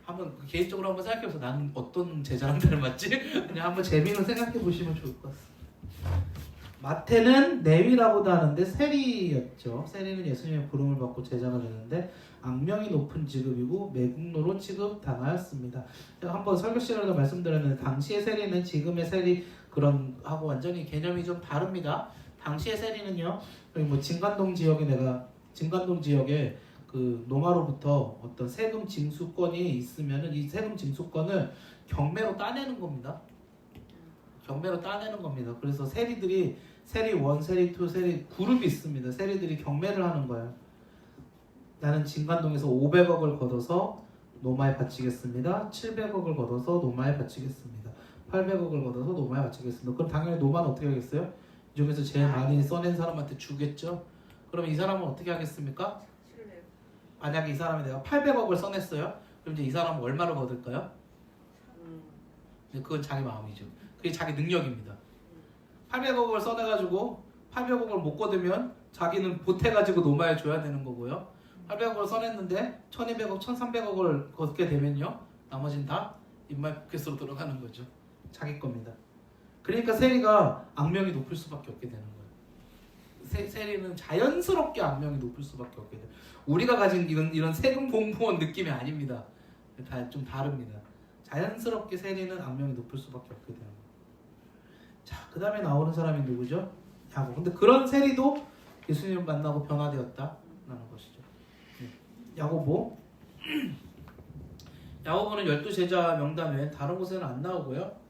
한번 개인적으로 한번 생각해보세요. 나는 어떤 제자랑 닮았지? 그냥 한번 재미로 생각해 보시면 좋을 것 같습니다. 마태는 레위라고도 하는데 세리였죠. 세리는 예수님의 부름을 받고 제자가 되는데 악명이 높은 직업이고 매국노로 취급당하였습니다. 제가 한번 설교 시간에도 말씀드렸는데 당시의 세리는 지금의 세리 그런 하고 완전히 개념이 좀 다릅니다. 당시의 세리는요, 뭐 진간동 지역에 그 노마로부터 어떤 세금 징수권이 있으면은 이 세금 징수권을 경매로 따내는 겁니다. 경매로 따내는 겁니다. 그래서 세리들이 세리 1, 세리 2, 세리 그룹이 있습니다. 세리들이 경매를 하는 거예요. 나는 진간동에서 500억을 걷어서 노마에 바치겠습니다. 700억을 걷어서 노마에 바치겠습니다. 800억을 걷어서 노마에 바치겠습니다. 그럼 당연히 노마는 어떻게 하겠어요? 이 중에서 제일 많이 써낸 사람한테 주겠죠. 그러면 이 사람은 어떻게 하겠습니까? 만약에 이 사람이 내가 800억을 써냈어요. 그럼 이제 이 사람은 얼마를 거둘까요? 그건 자기 마음이죠. 그게 자기 능력입니다. 800억을 써내가지고 800억을 못 거두면 자기는 보태가지고 노마에 줘야 되는 거고요. 800억을 써냈는데 1200억, 1300억을 걷게 되면요. 나머지는 다 인마이 포켓으로 들어가는 거죠. 자기 겁니다. 그러니까 세리가 악명이 높을 수밖에 없게 되는 거예요. 세리는 자연스럽게 악명이 높을 수밖에 없게 돼요. 우리가 가진 이런 세금 공무원 느낌이 아닙니다. 좀 다릅니다. 자연스럽게 세리는 악명이 높을 수밖에 없게 되는 거예요. 자, 그 다음에 나오는 사람이 누구죠? 야곱. 근데 그런 세리도 예수님을 만나고 변화되었다라는 것이죠. 야고보. 야고보는 12제자 명단에 다른 곳에는 안 나오고요.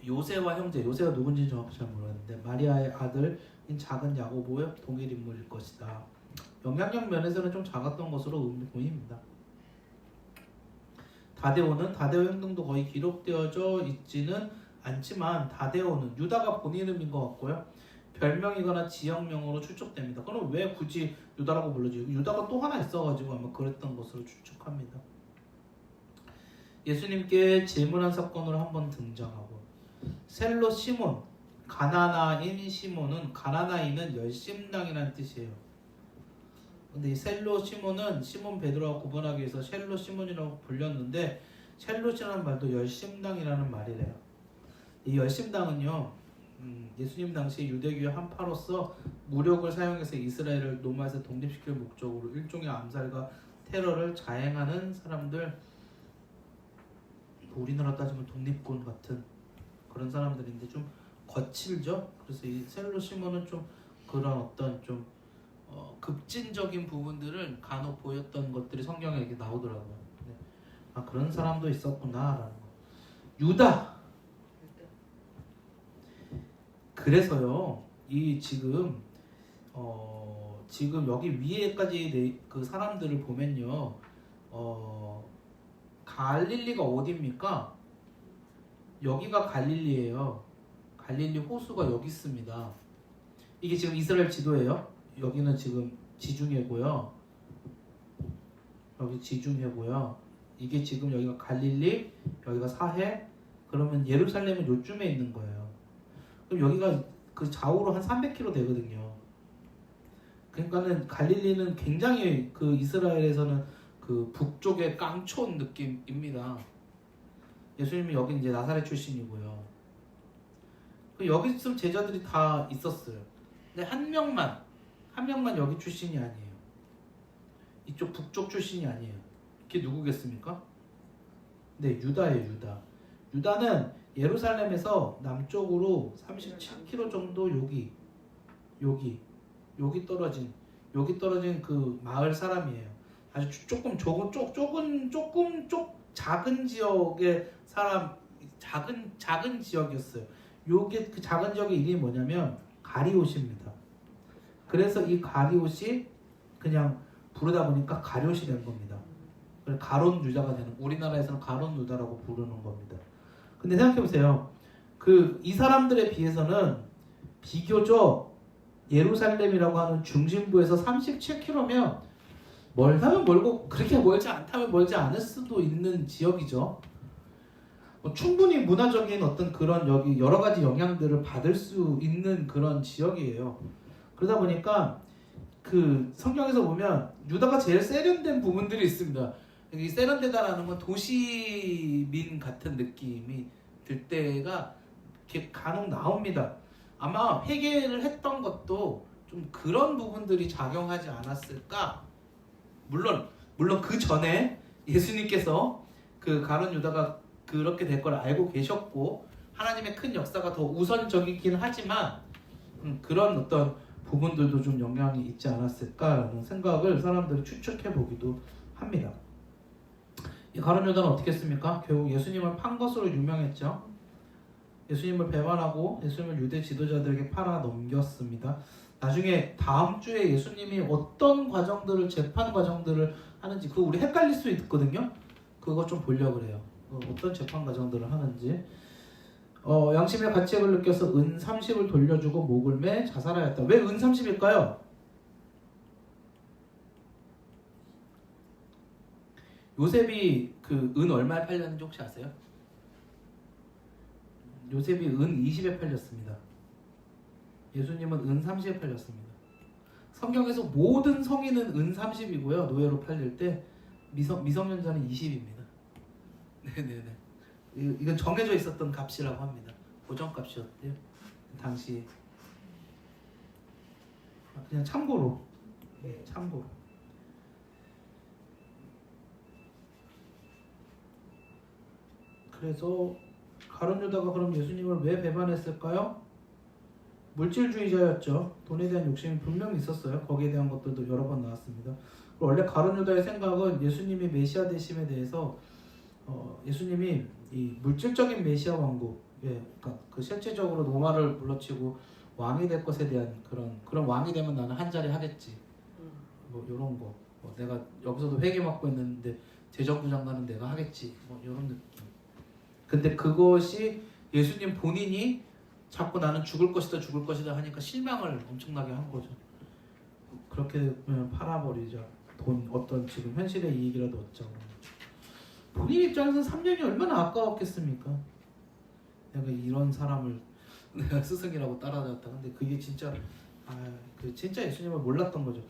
요새와 형제, 요새가 누군지는 정확히 잘 모르겠는데 마리아의 아들인 작은 야고보의 동일 인물일 것이다. 영향력 면에서는 좀 작았던 것으로 보입니다. 다데오의 행동도 거의 기록되어져 있지는 않지만 다데오는 유다가 본 이름인 것 같고요. 별명이거나 지역명으로 추측됩니다. 그럼 왜 굳이 유다라고 불러지? 유다가 또 하나 있어가지고 아마 그랬던 것으로 추측합니다. 예수님께 질문한 사건으로 한번 등장하고 셀로 시몬, 가나나인 시몬은 가나나인은 열심당이라는 뜻이에요. 근데 이 셀로 시몬은 시몬 베드로와 구분하기 위해서 셀로 시몬이라고 불렸는데 셀롯이라는 말도 열심당이라는 말이래요. 이 열심당은요, 예수님 당시 유대교의 한파로서 무력을 사용해서 이스라엘을 노마에서 독립시킬 목적으로 일종의 암살과 테러를 자행하는 사람들, 우리나라 따지면 독립군 같은 그런 사람들인데 좀 거칠죠. 그래서 이 셀로 시몬은 좀 그런 어떤 좀 급진적인 부분들을 간혹 보였던 것들이 성경에 이렇게 나오더라고요. 네. 그런 사람도 있었구나라는 거. 유다. 그래서요, 이 지금 여기 위에까지 그 사람들을 보면요, 갈릴리가 어디입니까? 여기가 갈릴리예요. 갈릴리 호수가 여기 있습니다. 이게 지금 이스라엘 지도예요. 여기는 지금 지중해고요. 여기 지중해고요. 이게 지금 여기가 갈릴리, 여기가 사해. 그러면 예루살렘은 요쯤에 있는 거예요. 그럼 여기가 그 좌우로 한 300km 되거든요. 그러니까는 갈릴리는 굉장히 그 이스라엘에서는 그 북쪽의 깡촌 느낌입니다. 예수님이 여기 이제 나사렛 출신이고요. 여기 있으면 제자들이 다 있었어요. 근데 한 명만 여기 출신이 아니에요. 이쪽 북쪽 출신이 아니에요. 그게 누구겠습니까? 네, 유다예요, 유다. 유다는 예루살렘에서 남쪽으로 37km 정도 여기 떨어진 그 마을 사람이에요. 아주 조금 작은 지역의 사람, 작은 지역이었어요. 요게 그 작은 지역의 이름이 뭐냐면 가리옷입니다. 그래서 이 가리옷이 그냥 부르다 보니까 가룟이 된 겁니다. 가론 유다가 되는, 우리나라에서는 가론 유다라고 부르는 겁니다. 근데 생각해보세요. 이 사람들에 비해서는 비교적 예루살렘이라고 하는 중심부에서 37km면 멀다면 멀고 그렇게 멀지 않다면 멀지 않을 수도 있는 지역이죠. 충분히 문화적인 어떤 그런 여기 여러 가지 영향들을 받을 수 있는 그런 지역이에요. 그러다 보니까 그 성경에서 보면 유다가 제일 세련된 부분들이 있습니다. 이 세련되다라는 건 도시민 같은 느낌이 들 때가 이렇게 간혹 나옵니다. 아마 회개를 했던 것도 좀 그런 부분들이 작용하지 않았을까? 물론 그 전에 예수님께서 그 가룟 유다가 그렇게 될 걸 알고 계셨고 하나님의 큰 역사가 더 우선적이긴 하지만 그런 어떤 부분들도 좀 영향이 있지 않았을까라는 생각을 사람들이 추측해 보기도 합니다. 이 가룟 유다는 어떻게 했습니까? 결국 예수님을 판 것으로 유명했죠. 예수님을 배반하고 예수님을 유대 지도자들에게 팔아 넘겼습니다. 나중에 다음 주에 예수님이 어떤 과정들을, 재판 과정들을 하는지 그거 우리 헷갈릴 수 있거든요. 그거 좀 보려고 그래요. 어떤 재판 과정들을 하는지. 양심의 가책을 느껴서 은 30을 돌려주고 목을 매 자살하였다. 왜 은 30일까요? 요셉이 그 은 얼마에 팔렸는지 혹시 아세요? 요셉이 은 20에 팔렸습니다. 예수님은 은 30에 팔렸습니다. 성경에서 모든 성인은 은 30이고요. 노예로 팔릴 때 미성년자는 20입니다. 네네네. 이건 정해져 있었던 값이라고 합니다. 고정값이었대요. 당시. 그냥 참고로. 네, 참고로. 그래서 가룟 유다가 그럼 예수님을 왜 배반했을까요? 물질주의자였죠. 돈에 대한 욕심이 분명히 있었어요. 거기에 대한 것들도 여러 번 나왔습니다. 원래 가룟 유다의 생각은 예수님이 메시아 되심에 대해서 예수님이 이 물질적인 메시아 왕국, 그러니까 그 실질적으로 로마를 물러치고 왕이 될 것에 대한 그런 왕이 되면 나는 한 자리 하겠지. 뭐 이런 거. 내가 여기서도 회계 맡고 있는데 재정부 장관은 내가 하겠지. 뭐 이런 느낌. 근데 그것이 예수님 본인이 자꾸 나는 죽을 것이다 하니까 실망을 엄청나게 한 거죠. 그렇게 팔아버리자. 돈 어떤 지금 현실의 이익이라도 얻자고. 본인 입장에서 3년이 얼마나 아까웠겠습니까? 내가 이런 사람을 내가 스승이라고 따라다녔다. 근데 그게 진짜 진짜 예수님을 몰랐던 거죠.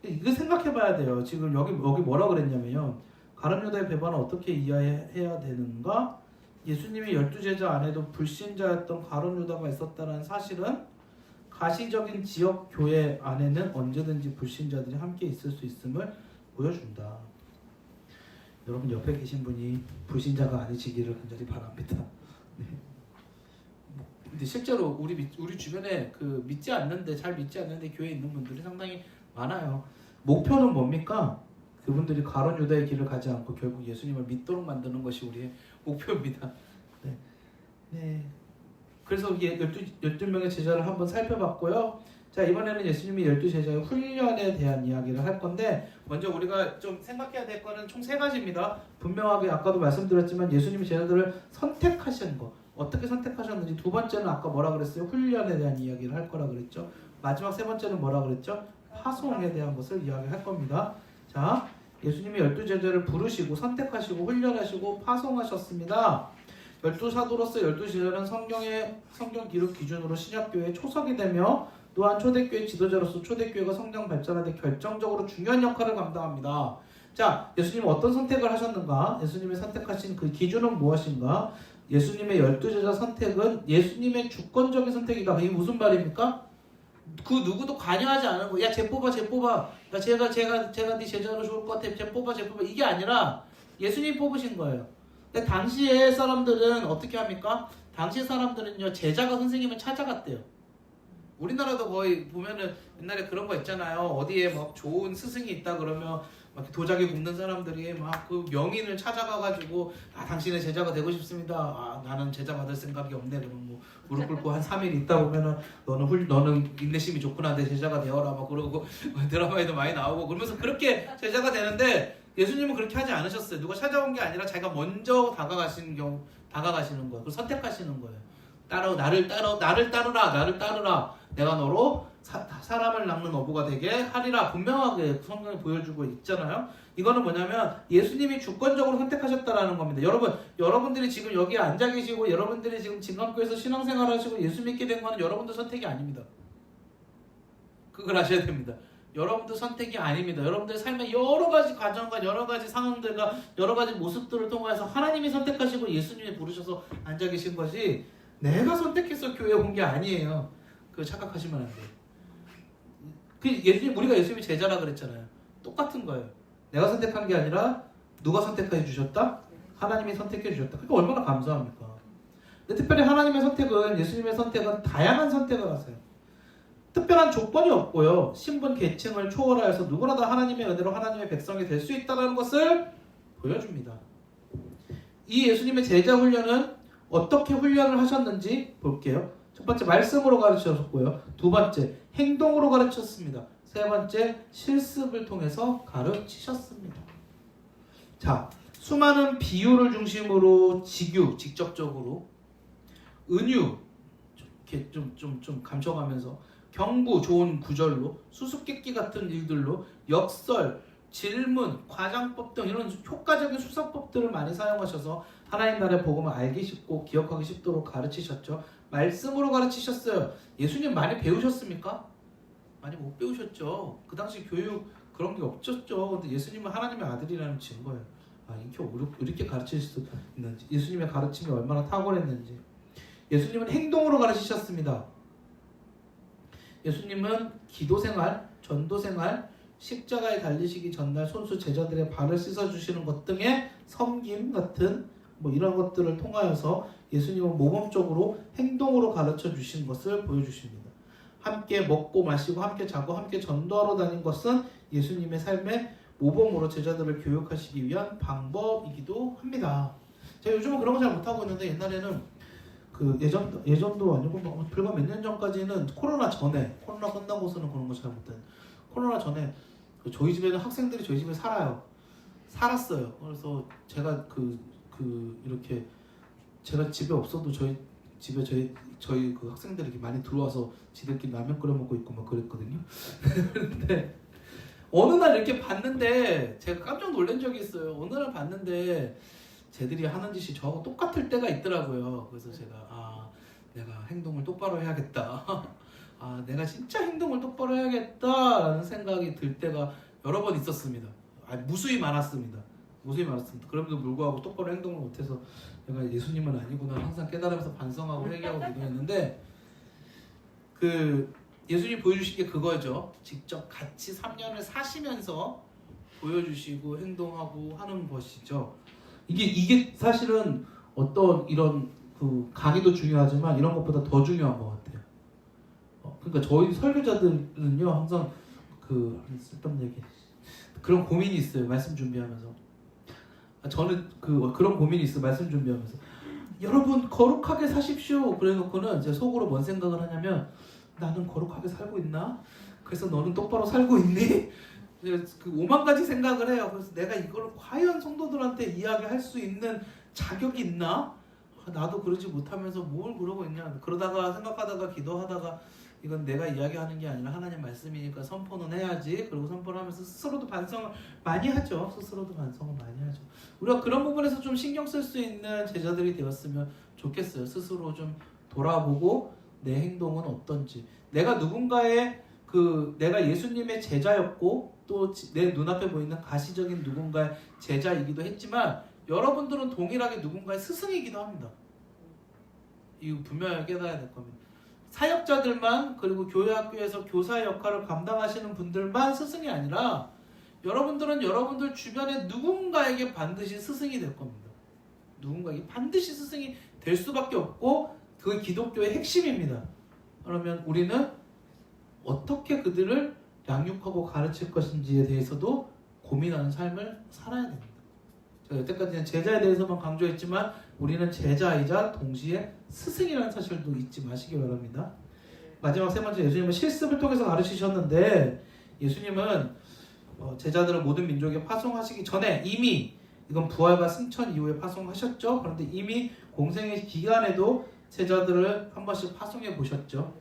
이거 생각해봐야 돼요. 지금 여기 뭐라 그랬냐면요. 가룟 유다의 배반을 어떻게 이해해야 되는가? 예수님의 12제자 안에도 불신자였던 가룟 유다가 있었다는 사실은 가시적인 지역 교회 안에는 언제든지 불신자들이 함께 있을 수 있음을 보여준다. 여러분 옆에 계신 분이 불신자가 아니시기를 간절히 바랍니다. 네. 근데 실제로 우리 주변에 잘 믿지 않는데 교회에 있는 분들이 상당히 많아요. 목표는 뭡니까? 그분들이 가룟 유다의 길을 가지 않고 결국 예수님을 믿도록 만드는 것이 우리의 목표입니다. 네. 그래서 12명의 제자를 한번 살펴봤고요. 자, 이번에는 예수님이 12제자의 훈련에 대한 이야기를 할 건데 먼저 우리가 좀 생각해야 될 거는 총 3가지입니다. 분명하게 아까도 말씀드렸지만 예수님이 제자들을 선택하신 거. 어떻게 선택하셨는지. 두 번째는 아까 뭐라 그랬어요? 훈련에 대한 이야기를 할 거라 그랬죠. 마지막 3번째는 뭐라 그랬죠? 파송에 대한 것을 이야기할 겁니다. 자, 예수님이 12제자를 부르시고 선택하시고 훈련하시고 파송하셨습니다. 12사도로서 12제자는 성경 기록 기준으로 신약교회의 초석이 되며 또한 초대교회 지도자로서 초대교회가 성장 발전하는 데 결정적으로 중요한 역할을 감당합니다. 자, 예수님은 어떤 선택을 하셨는가? 예수님이 선택하신 그 기준은 무엇인가? 예수님의 12제자 선택은 예수님의 주권적인 선택이다. 이게 무슨 말입니까? 그 누구도 관여하지 않은 거. 야, 쟤 뽑아. 야, 제가 네 제자로 좋을 것 같아. 쟤 뽑아. 이게 아니라 예수님이 뽑으신 거예요. 근데 당시의 사람들은 어떻게 합니까? 당시 사람들은요, 제자가 선생님을 찾아갔대요. 우리나라도 거의 보면은 옛날에 그런 거 있잖아요. 어디에 막 좋은 스승이 있다 그러면 막 도자기 굽는 사람들이 막 그 명인을 찾아가가지고 당신의 제자가 되고 싶습니다. 나는 제자 받을 생각이 없네. 그럼 뭐 무릎 꿇고 한 3일 있다 보면은 너는 인내심이 좋구나. 내 제자가 되어라. 막 그러고 드라마에도 많이 나오고 그러면서 그렇게 제자가 되는데 예수님은 그렇게 하지 않으셨어요. 누가 찾아온 게 아니라 자기가 먼저 다가가시는 거예요. 그걸 선택하시는 거예요. 나를 따르라. 내가 너로 사람을 낚는 어부가 되게 하리라. 분명하게 성경에 보여주고 있잖아요. 이거는 뭐냐면 예수님이 주권적으로 선택하셨다라는 겁니다. 여러분들이 지금 여기 앉아 계시고 여러분들이 지금 진강교회에서 신앙생활 하시고 예수 믿게 된 거는 여러분들 선택이 아닙니다. 그걸 아셔야 됩니다. 여러분들 선택이 아닙니다. 여러분들 삶의 여러 가지 과정과 여러 가지 상황들과 여러 가지 모습들을 통해서 하나님이 선택하시고 예수님이 부르셔서 앉아 계신 것이 내가 선택해서 교회에 온 게 아니에요. 그거 착각하시면 안 돼요. 우리가 예수님이 제자라 그랬잖아요. 똑같은 거예요. 내가 선택한 게 아니라 누가 선택해 주셨다? 하나님이 선택해 주셨다. 그러니까 얼마나 감사합니까? 근데 특별히 하나님의 선택은 예수님의 선택은 다양한 선택을 하세요. 특별한 조건이 없고요. 신분 계층을 초월하여서 누구나 다 하나님의 은혜로 하나님의 백성이 될 수 있다는 것을 보여줍니다. 이 예수님의 제자 훈련은 어떻게 훈련을 하셨는지 볼게요. 첫 번째 말씀으로 가르치셨고요. 두 번째 행동으로 가르쳤습니다. 세 번째 실습을 통해서 가르치셨습니다. 자, 수많은 비유를 중심으로 직접적으로 은유 이렇게 좀 감춰가면서 경부 좋은 구절로 수수께끼 같은 일들로 역설, 질문, 과장법 등 이런 효과적인 수사법들을 많이 사용하셔서 하나님 나라의 복음을 알기 쉽고 기억하기 쉽도록 가르치셨죠. 말씀으로 가르치셨어요. 예수님 많이 배우셨습니까? 많이 못 배우셨죠. 그 당시 교육 그런 게 없었죠. 근데 예수님은 하나님의 아들이라는 증거예요. 이렇게 가르칠 수 있는지, 예수님의 가르침이 얼마나 탁월했는지. 예수님은 행동으로 가르치셨습니다. 예수님은 기도생활, 전도생활, 십자가에 달리시기 전날 손수 제자들의 발을 씻어주시는 것 등의 섬김 같은 이런 것들을 통하여서 예수님은 모범적으로 행동으로 가르쳐 주신 것을 보여주십니다. 함께 먹고 마시고 함께 자고 함께 전도하러 다닌 것은 예수님의 삶의 모범으로 제자들을 교육하시기 위한 방법이기도 합니다. 제가 요즘은 그런 거 잘 못하고 있는데 옛날에는 예전도 아니고 불과 몇 년 전까지는 코로나 끝나고서는 그런 거 잘 못해요. 코로나 전에 저희 집에는 학생들이 저희 집에 살았어요. 그래서 제가 이렇게 제가 집에 없어도 저희 집에 저희 그 학생들이 이렇게 많이 들어와서 지들끼리 라면 끓여 먹고 있고 막 그랬거든요. 근데 어느 날 이렇게 봤는데 제가 깜짝 놀란 적이 있어요. 어느 날 봤는데 쟤들이 하는 짓이 저하고 똑같을 때가 있더라고요. 그래서 제가 내가 행동을 똑바로 해야겠다. 내가 진짜 행동을 똑바로 해야겠다라는 생각이 들 때가 여러 번 있었습니다. 무수히 많았습니다. 그럼에도 불구하고 똑바로 행동을 못해서 내가 예수님은 아니구나 항상 깨달으면서 반성하고 회개하고 기도했는데 예수님이 보여주신 게 그거죠. 직접 같이 3년을 사시면서 보여주시고 행동하고 하는 것이죠. 이게 사실은 어떤 이런 강의도 중요하지만 이런 것보다 더 중요한 것 같아요. 그러니까 저희 설교자들은요 항상 쓸데없는 얘기 그런 고민이 있어요. 말씀 준비하면서 저는 그런 고민이 있어요. 말씀 준비하면서 여러분 거룩하게 사십시오. 그래놓고는 제 속으로 뭔 생각을 하냐면 나는 거룩하게 살고 있나? 그래서 너는 똑바로 살고 있니? 오만 가지 생각을 해요. 그래서 내가 이걸 과연 성도들한테 이야기할 수 있는 자격이 있나? 나도 그러지 못하면서 뭘 그러고 있냐? 그러다가 생각하다가 기도하다가 이건 내가 이야기하는 게 아니라 하나님 말씀이니까 선포는 해야지. 그리고 선포를 하면서 스스로도 반성을 많이 하죠. 우리가 그런 부분에서 좀 신경 쓸 수 있는 제자들이 되었으면 좋겠어요. 스스로 좀 돌아보고 내 행동은 어떤지. 내가 내가 예수님의 제자였고 또 내 눈앞에 보이는 가시적인 누군가의 제자이기도 했지만 여러분들은 동일하게 누군가의 스승이기도 합니다. 이거 분명히 깨달아야 될 겁니다. 사역자들만 그리고 교회 학교에서 교사의 역할을 감당하시는 분들만 스승이 아니라 여러분들은 여러분들 주변에 누군가에게 반드시 스승이 될 겁니다. 누군가에게 반드시 스승이 될 수밖에 없고 그게 기독교의 핵심입니다. 그러면 우리는 어떻게 그들을 양육하고 가르칠 것인지에 대해서도 고민하는 삶을 살아야 됩니다. 제가 여태까지는 제자에 대해서만 강조했지만 우리는 제자이자 동시에 스승이라는 사실도 잊지 마시기 바랍니다. 마지막 세 번째, 예수님은 실습을 통해서 가르치셨는데 예수님은 제자들을 모든 민족에 파송하시기 전에 이미 이건 부활과 승천 이후에 파송하셨죠. 그런데 이미 공생의 기간에도 제자들을 한 번씩 파송해 보셨죠.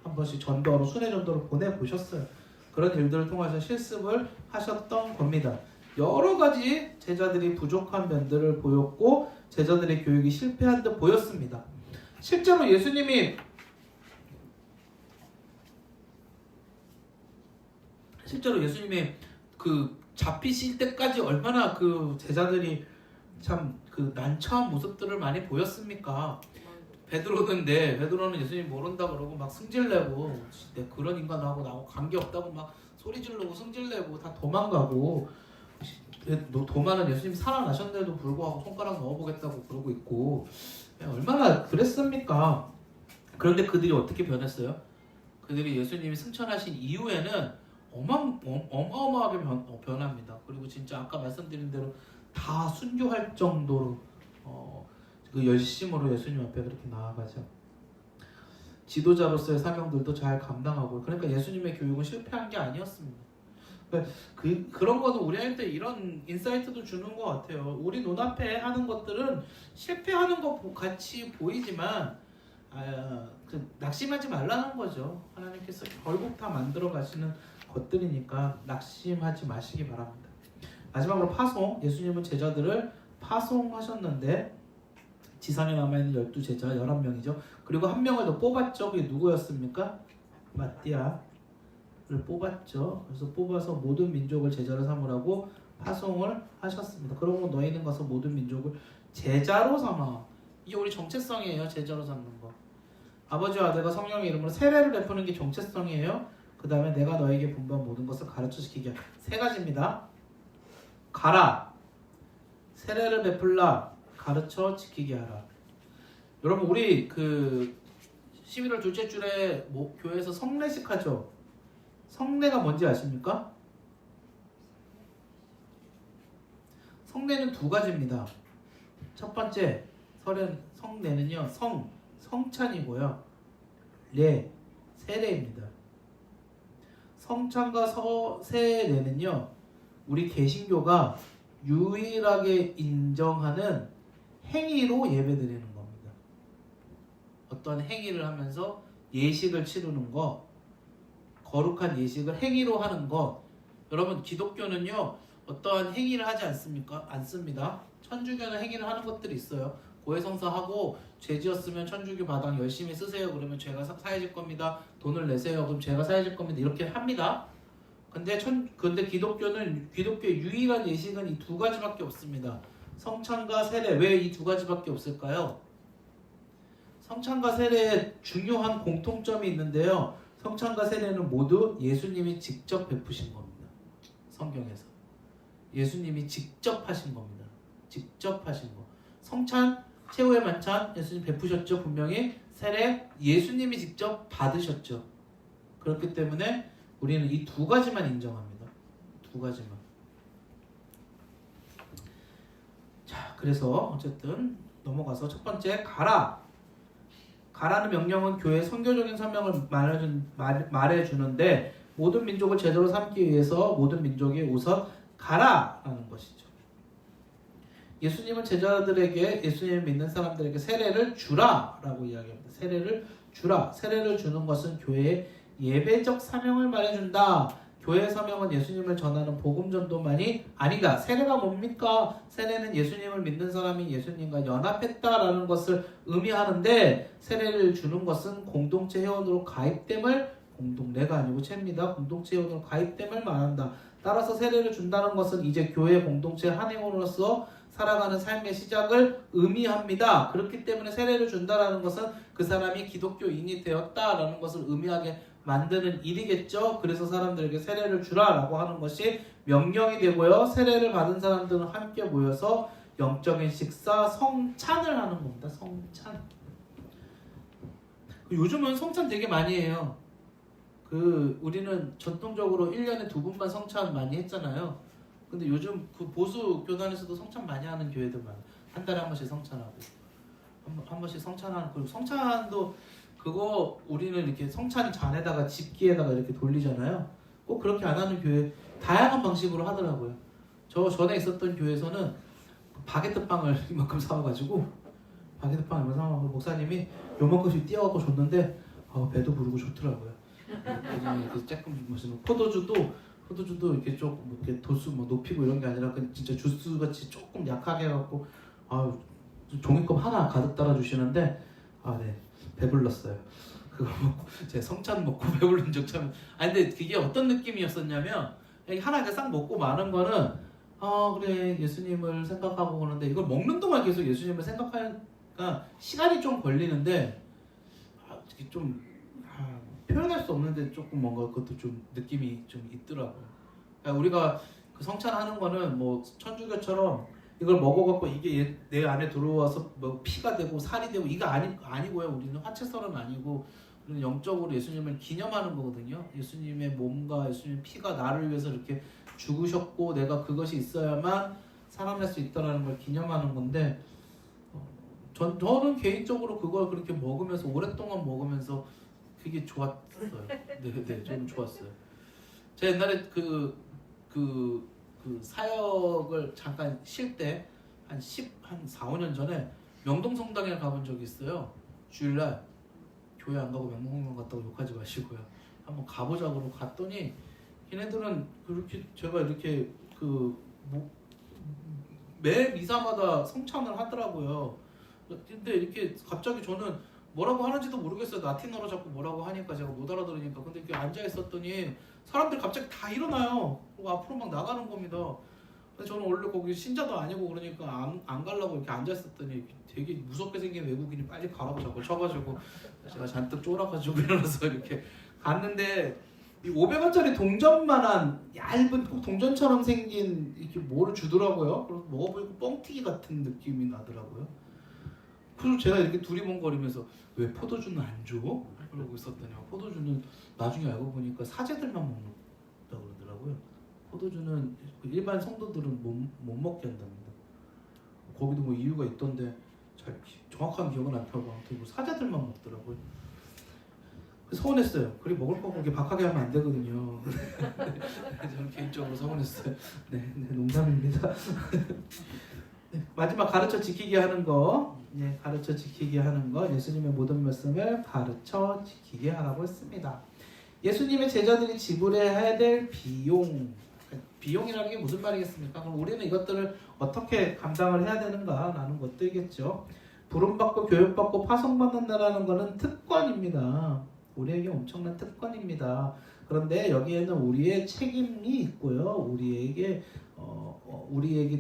한 번씩 전도하러 순회 전도로 보내 보셨어요. 그런 일들을 통해서 실습을 하셨던 겁니다. 여러 가지 제자들이 부족한 면들을 보였고 제자들의 교육이 실패한 듯 보였습니다. 실제로 예수님이 그 잡히실 때까지 얼마나 그 제자들이 참 그 난처한 모습들을 많이 보였습니까? 베드로는 예수님 모른다 그러고 막 승질내고 그런 인간하고 나하고 관계없다고 막 소리 지르고 승질내고 다 도망가고 도마는 예수님 살아나셨는데도 불구하고 손가락 넣어보겠다고 그러고 있고 얼마나 그랬습니까? 그런데 그들이 어떻게 변했어요? 그들이 예수님이 승천하신 이후에는 어마어마하게 변합니다. 그리고 진짜 아까 말씀드린 대로 다 순교할 정도로 그 열심으로 예수님 앞에 그렇게 나아가죠. 지도자로서의 사명들도 잘 감당하고 그러니까 예수님의 교육은 실패한 게 아니었습니다. 그런 거는 우리한테 이런 인사이트도 주는 것 같아요. 우리 눈앞에 하는 것들은 실패하는 것 같이 보이지만 낙심하지 말라는 거죠. 하나님께서 결국 다 만들어 가시는 것들이니까 낙심하지 마시기 바랍니다. 마지막으로 파송. 예수님은 제자들을 파송하셨는데 지상에 남아있는 12제자 11명이죠. 그리고 한 명을 더 뽑았죠. 그게 누구였습니까? 마띠아를 뽑았죠. 그래서 뽑아서 모든 민족을 제자로 삼으라고 파송을 하셨습니다. 그러고 너희는 가서 모든 민족을 제자로 삼아. 이게 우리 정체성이에요. 제자로 삼는 거. 아버지와 아들과 성령의 이름으로 세례를 베푸는 게 정체성이에요. 그 다음에 내가 너에게 분부한 모든 것을 가르쳐시키게 하라. 세 가지입니다. 가라, 세례를 베풀라, 가르쳐 지키게 하라. 여러분 우리 그 11월 둘째 주에 교회에서 성례식 하죠. 성례가 뭔지 아십니까? 성례는 두 가지입니다. 첫 번째 성례는요 성찬이고요. 세례입니다. 성찬과 세례는요 우리 개신교가 유일하게 인정하는 행위로 예배드리는 겁니다. 어떤 행위를 하면서 예식을 치르는 것, 거룩한 예식을 행위로 하는 것. 여러분 기독교는요 어떠한 행위를 하지 않습니다. 천주교는 행위를 하는 것들이 있어요. 고해성사하고 죄 지었으면 천주교 바당 열심히 쓰세요. 그러면 죄가 사해질 겁니다. 돈을 내세요. 그럼 죄가 사해질 겁니다. 이렇게 합니다. 근데 기독교의 유일한 예식은 이 두 가지밖에 없습니다. 성찬과 세례. 왜 이 두 가지밖에 없을까요? 성찬과 세례에 중요한 공통점이 있는데요. 성찬과 세례는 모두 예수님이 직접 베푸신 겁니다. 성경에서. 예수님이 직접 하신 겁니다. 직접 하신 거. 성찬, 최후의 만찬 예수님 베푸셨죠. 분명히. 세례 예수님이 직접 받으셨죠. 그렇기 때문에 우리는 이 두 가지만 인정합니다. 두 가지만. 자, 그래서 어쨌든 넘어가서 첫 번째 가라. 가라는 명령은 교회의 선교적인 사명을 말해주는데 모든 민족을 제대로 삼기 위해서 모든 민족이 우선 가라라는 것이죠. 예수님은 제자들에게 예수님을 믿는 사람들에게 세례를 주라라고 이야기합니다. 세례를 주라. 세례를 주는 것은 교회의 예배적 사명을 말해준다. 교회의 사명은 예수님을 전하는 복음 전도만이 아니다. 세례가 뭡니까? 세례는 예수님을 믿는 사람이 예수님과 연합했다라는 것을 의미하는데 세례를 주는 것은 공동체 회원으로 가입됨을 내가 아니고 채입니다. 공동체 회원으로 가입됨을 말한다. 따라서 세례를 준다는 것은 이제 교회 공동체 한 회원으로서 살아가는 삶의 시작을 의미합니다. 그렇기 때문에 세례를 준다라는 것은 그 사람이 기독교인이 되었다라는 것을 의미하게 만드는 일이겠죠. 그래서 사람들에게 세례를 주라라고 하는 것이 명령이 되고요. 세례를 받은 사람들은 함께 모여서 영적인 식사, 성찬을 하는 겁니다. 성찬. 요즘은 성찬 되게 많이 해요. 우리는 전통적으로 1년에 2번만 성찬 많이 했잖아요. 근데 요즘 그 보수 교단에서도 성찬 많이 하는 교회들 많아. 한 달에 한 번씩 성찬하고 한 번씩 성찬하는. 그리고 성찬도 그거 우리는 이렇게 성찬 잔에다가 집기에다가 이렇게 돌리잖아요. 꼭 그렇게 안 하는 교회 다양한 방식으로 하더라고요. 저 전에 있었던 교회에서는 바게트 빵을 이만큼 사와가지고 바게트 빵 이만큼 사와서 목사님이 요만큼씩 띄어갖고 줬는데 배도 부르고 좋더라고요. 그래서 조금 무슨 포도주도 이렇게 조금 이렇게 도수 뭐 높이고 이런 게 아니라 그냥 진짜 주스 같이 조금 약하게 해갖고 종이컵 하나 가득 따라 주시는데 네 배불렀어요. 그거 먹고 제 성찬 먹고 배부른 적 참. 근데 그게 어떤 느낌이었었냐면 하나 이렇게 싹 먹고 마는 거는 그래 예수님을 생각하고 그러는데 이걸 먹는 동안 계속 예수님을 생각하니까 시간이 좀 걸리는데 좀 표현할 수 없는데 조금 뭔가 그것도 좀 느낌이 좀 있더라고요. 그러니까 우리가 그 성찬하는 거는 뭐 천주교처럼 이걸 먹어갖고 이게 내 안에 들어와서 뭐 피가 되고 살이 되고 이거 아니고요. 우리는 화채설은 아니고 우리는 영적으로 예수님을 기념하는 거거든요. 예수님의 몸과 예수님의 피가 나를 위해서 이렇게 죽으셨고 내가 그것이 있어야만 살아날 수 있다는 걸 기념하는 건데 저는 개인적으로 그걸 그렇게 먹으면서 오랫동안 먹으면서 그게 좋았어요. 네, 저는 좋았어요. 제가 옛날에 그 사역을 잠깐 쉴 때 한 4, 5년 전에 명동성당에 가본 적이 있어요. 주일날 교회 안 가고 명동성당 갔다고 욕하지 마시고요. 한번 가보자고 갔더니 걔네들은 그렇게 제가 이렇게 매 미사마다 성찬을 하더라고요. 근데 이렇게 갑자기 저는 뭐라고 하는지도 모르겠어요. 라틴어로 자꾸 뭐라고 하니까 제가 못 알아들으니까. 근데 이렇게 앉아 있었더니 사람들이 갑자기 다 일어나요. 그리고 앞으로 막 나가는 겁니다. 근데 저는 원래 거기 신자도 아니고 그러니까 안 가려고 이렇게 앉아 있었더니 되게 무섭게 생긴 외국인이 빨리 가라고 자꾸 쳐가지고 제가 잔뜩 쫄아가지고 일어나서 이렇게 갔는데 이 500원짜리 동전만한 얇은 꼭 동전처럼 생긴 이렇게 뭐를 주더라고요. 그래서 먹어보니까 뻥튀기 같은 느낌이 나더라고요. 그래서 제가 이렇게 두리번거리면서 왜 포도주는 안 줘? 그러고 있었더니 포도주는 나중에 알고 보니까 사제들만 먹는다고 그러더라고요. 포도주는 일반 성도들은 못 먹게 한답니다. 거기도 뭐 이유가 있던데 잘 정확한 기억은 안 나고 아무튼 뭐 사제들만 먹더라고요. 서운했어요. 그리 먹을 거 그렇게 박하게 하면 안 되거든요. 저는 개인적으로 서운했어요. 네, 농담입니다. 네, 마지막 가르쳐 지키게 하는 거. 네, 가르쳐 지키게 하는 거. 예수님의 모든 말씀을 가르쳐 지키게 하라고 했습니다. 예수님의 제자들이 지불해야 될 비용. 비용이라는 게 무슨 말이겠습니까? 그럼 우리는 이것들을 어떻게 감당을 해야 되는가라는 것들이겠죠. 부름받고 교육받고 파송받는다라는 것은 특권입니다. 우리에게 엄청난 특권입니다. 그런데 여기에는 우리의 책임이 있고요. 우리에게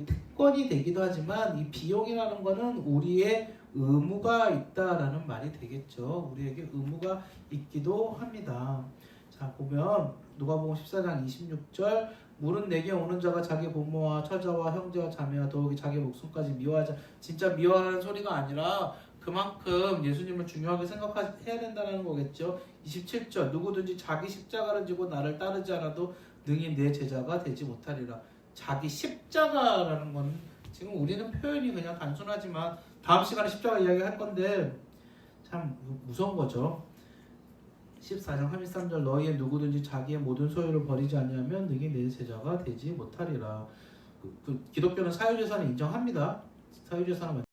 특권이 되기도 하지만 이 비용이라는 것은 우리의 의무가 있다라는 말이 되겠죠. 우리에게 의무가 있기도 합니다. 자, 보면 누가복음 14장 26절 물은 내게 오는 자가 자기 부모와 처자와 형제와 자매와 더욱이 자기 목숨까지 미워하자. 진짜 미워하는 소리가 아니라 그만큼 예수님을 중요하게 생각해야 된다는 거겠죠. 27절 누구든지 자기 십자가를 지고 나를 따르지 않아도 능히 내 제자가 되지 못하리라. 자기 십자가라는 건 지금 우리는 표현이 그냥 단순하지만 다음 시간에 십자가 이야기할 건데 참 무서운 거죠. 14장 33절 너희의 누구든지 자기의 모든 소유를 버리지 아니하면 능히 내 제자가 되지 못하리라. 기독교는 사유재산을 인정합니다. 사유재산은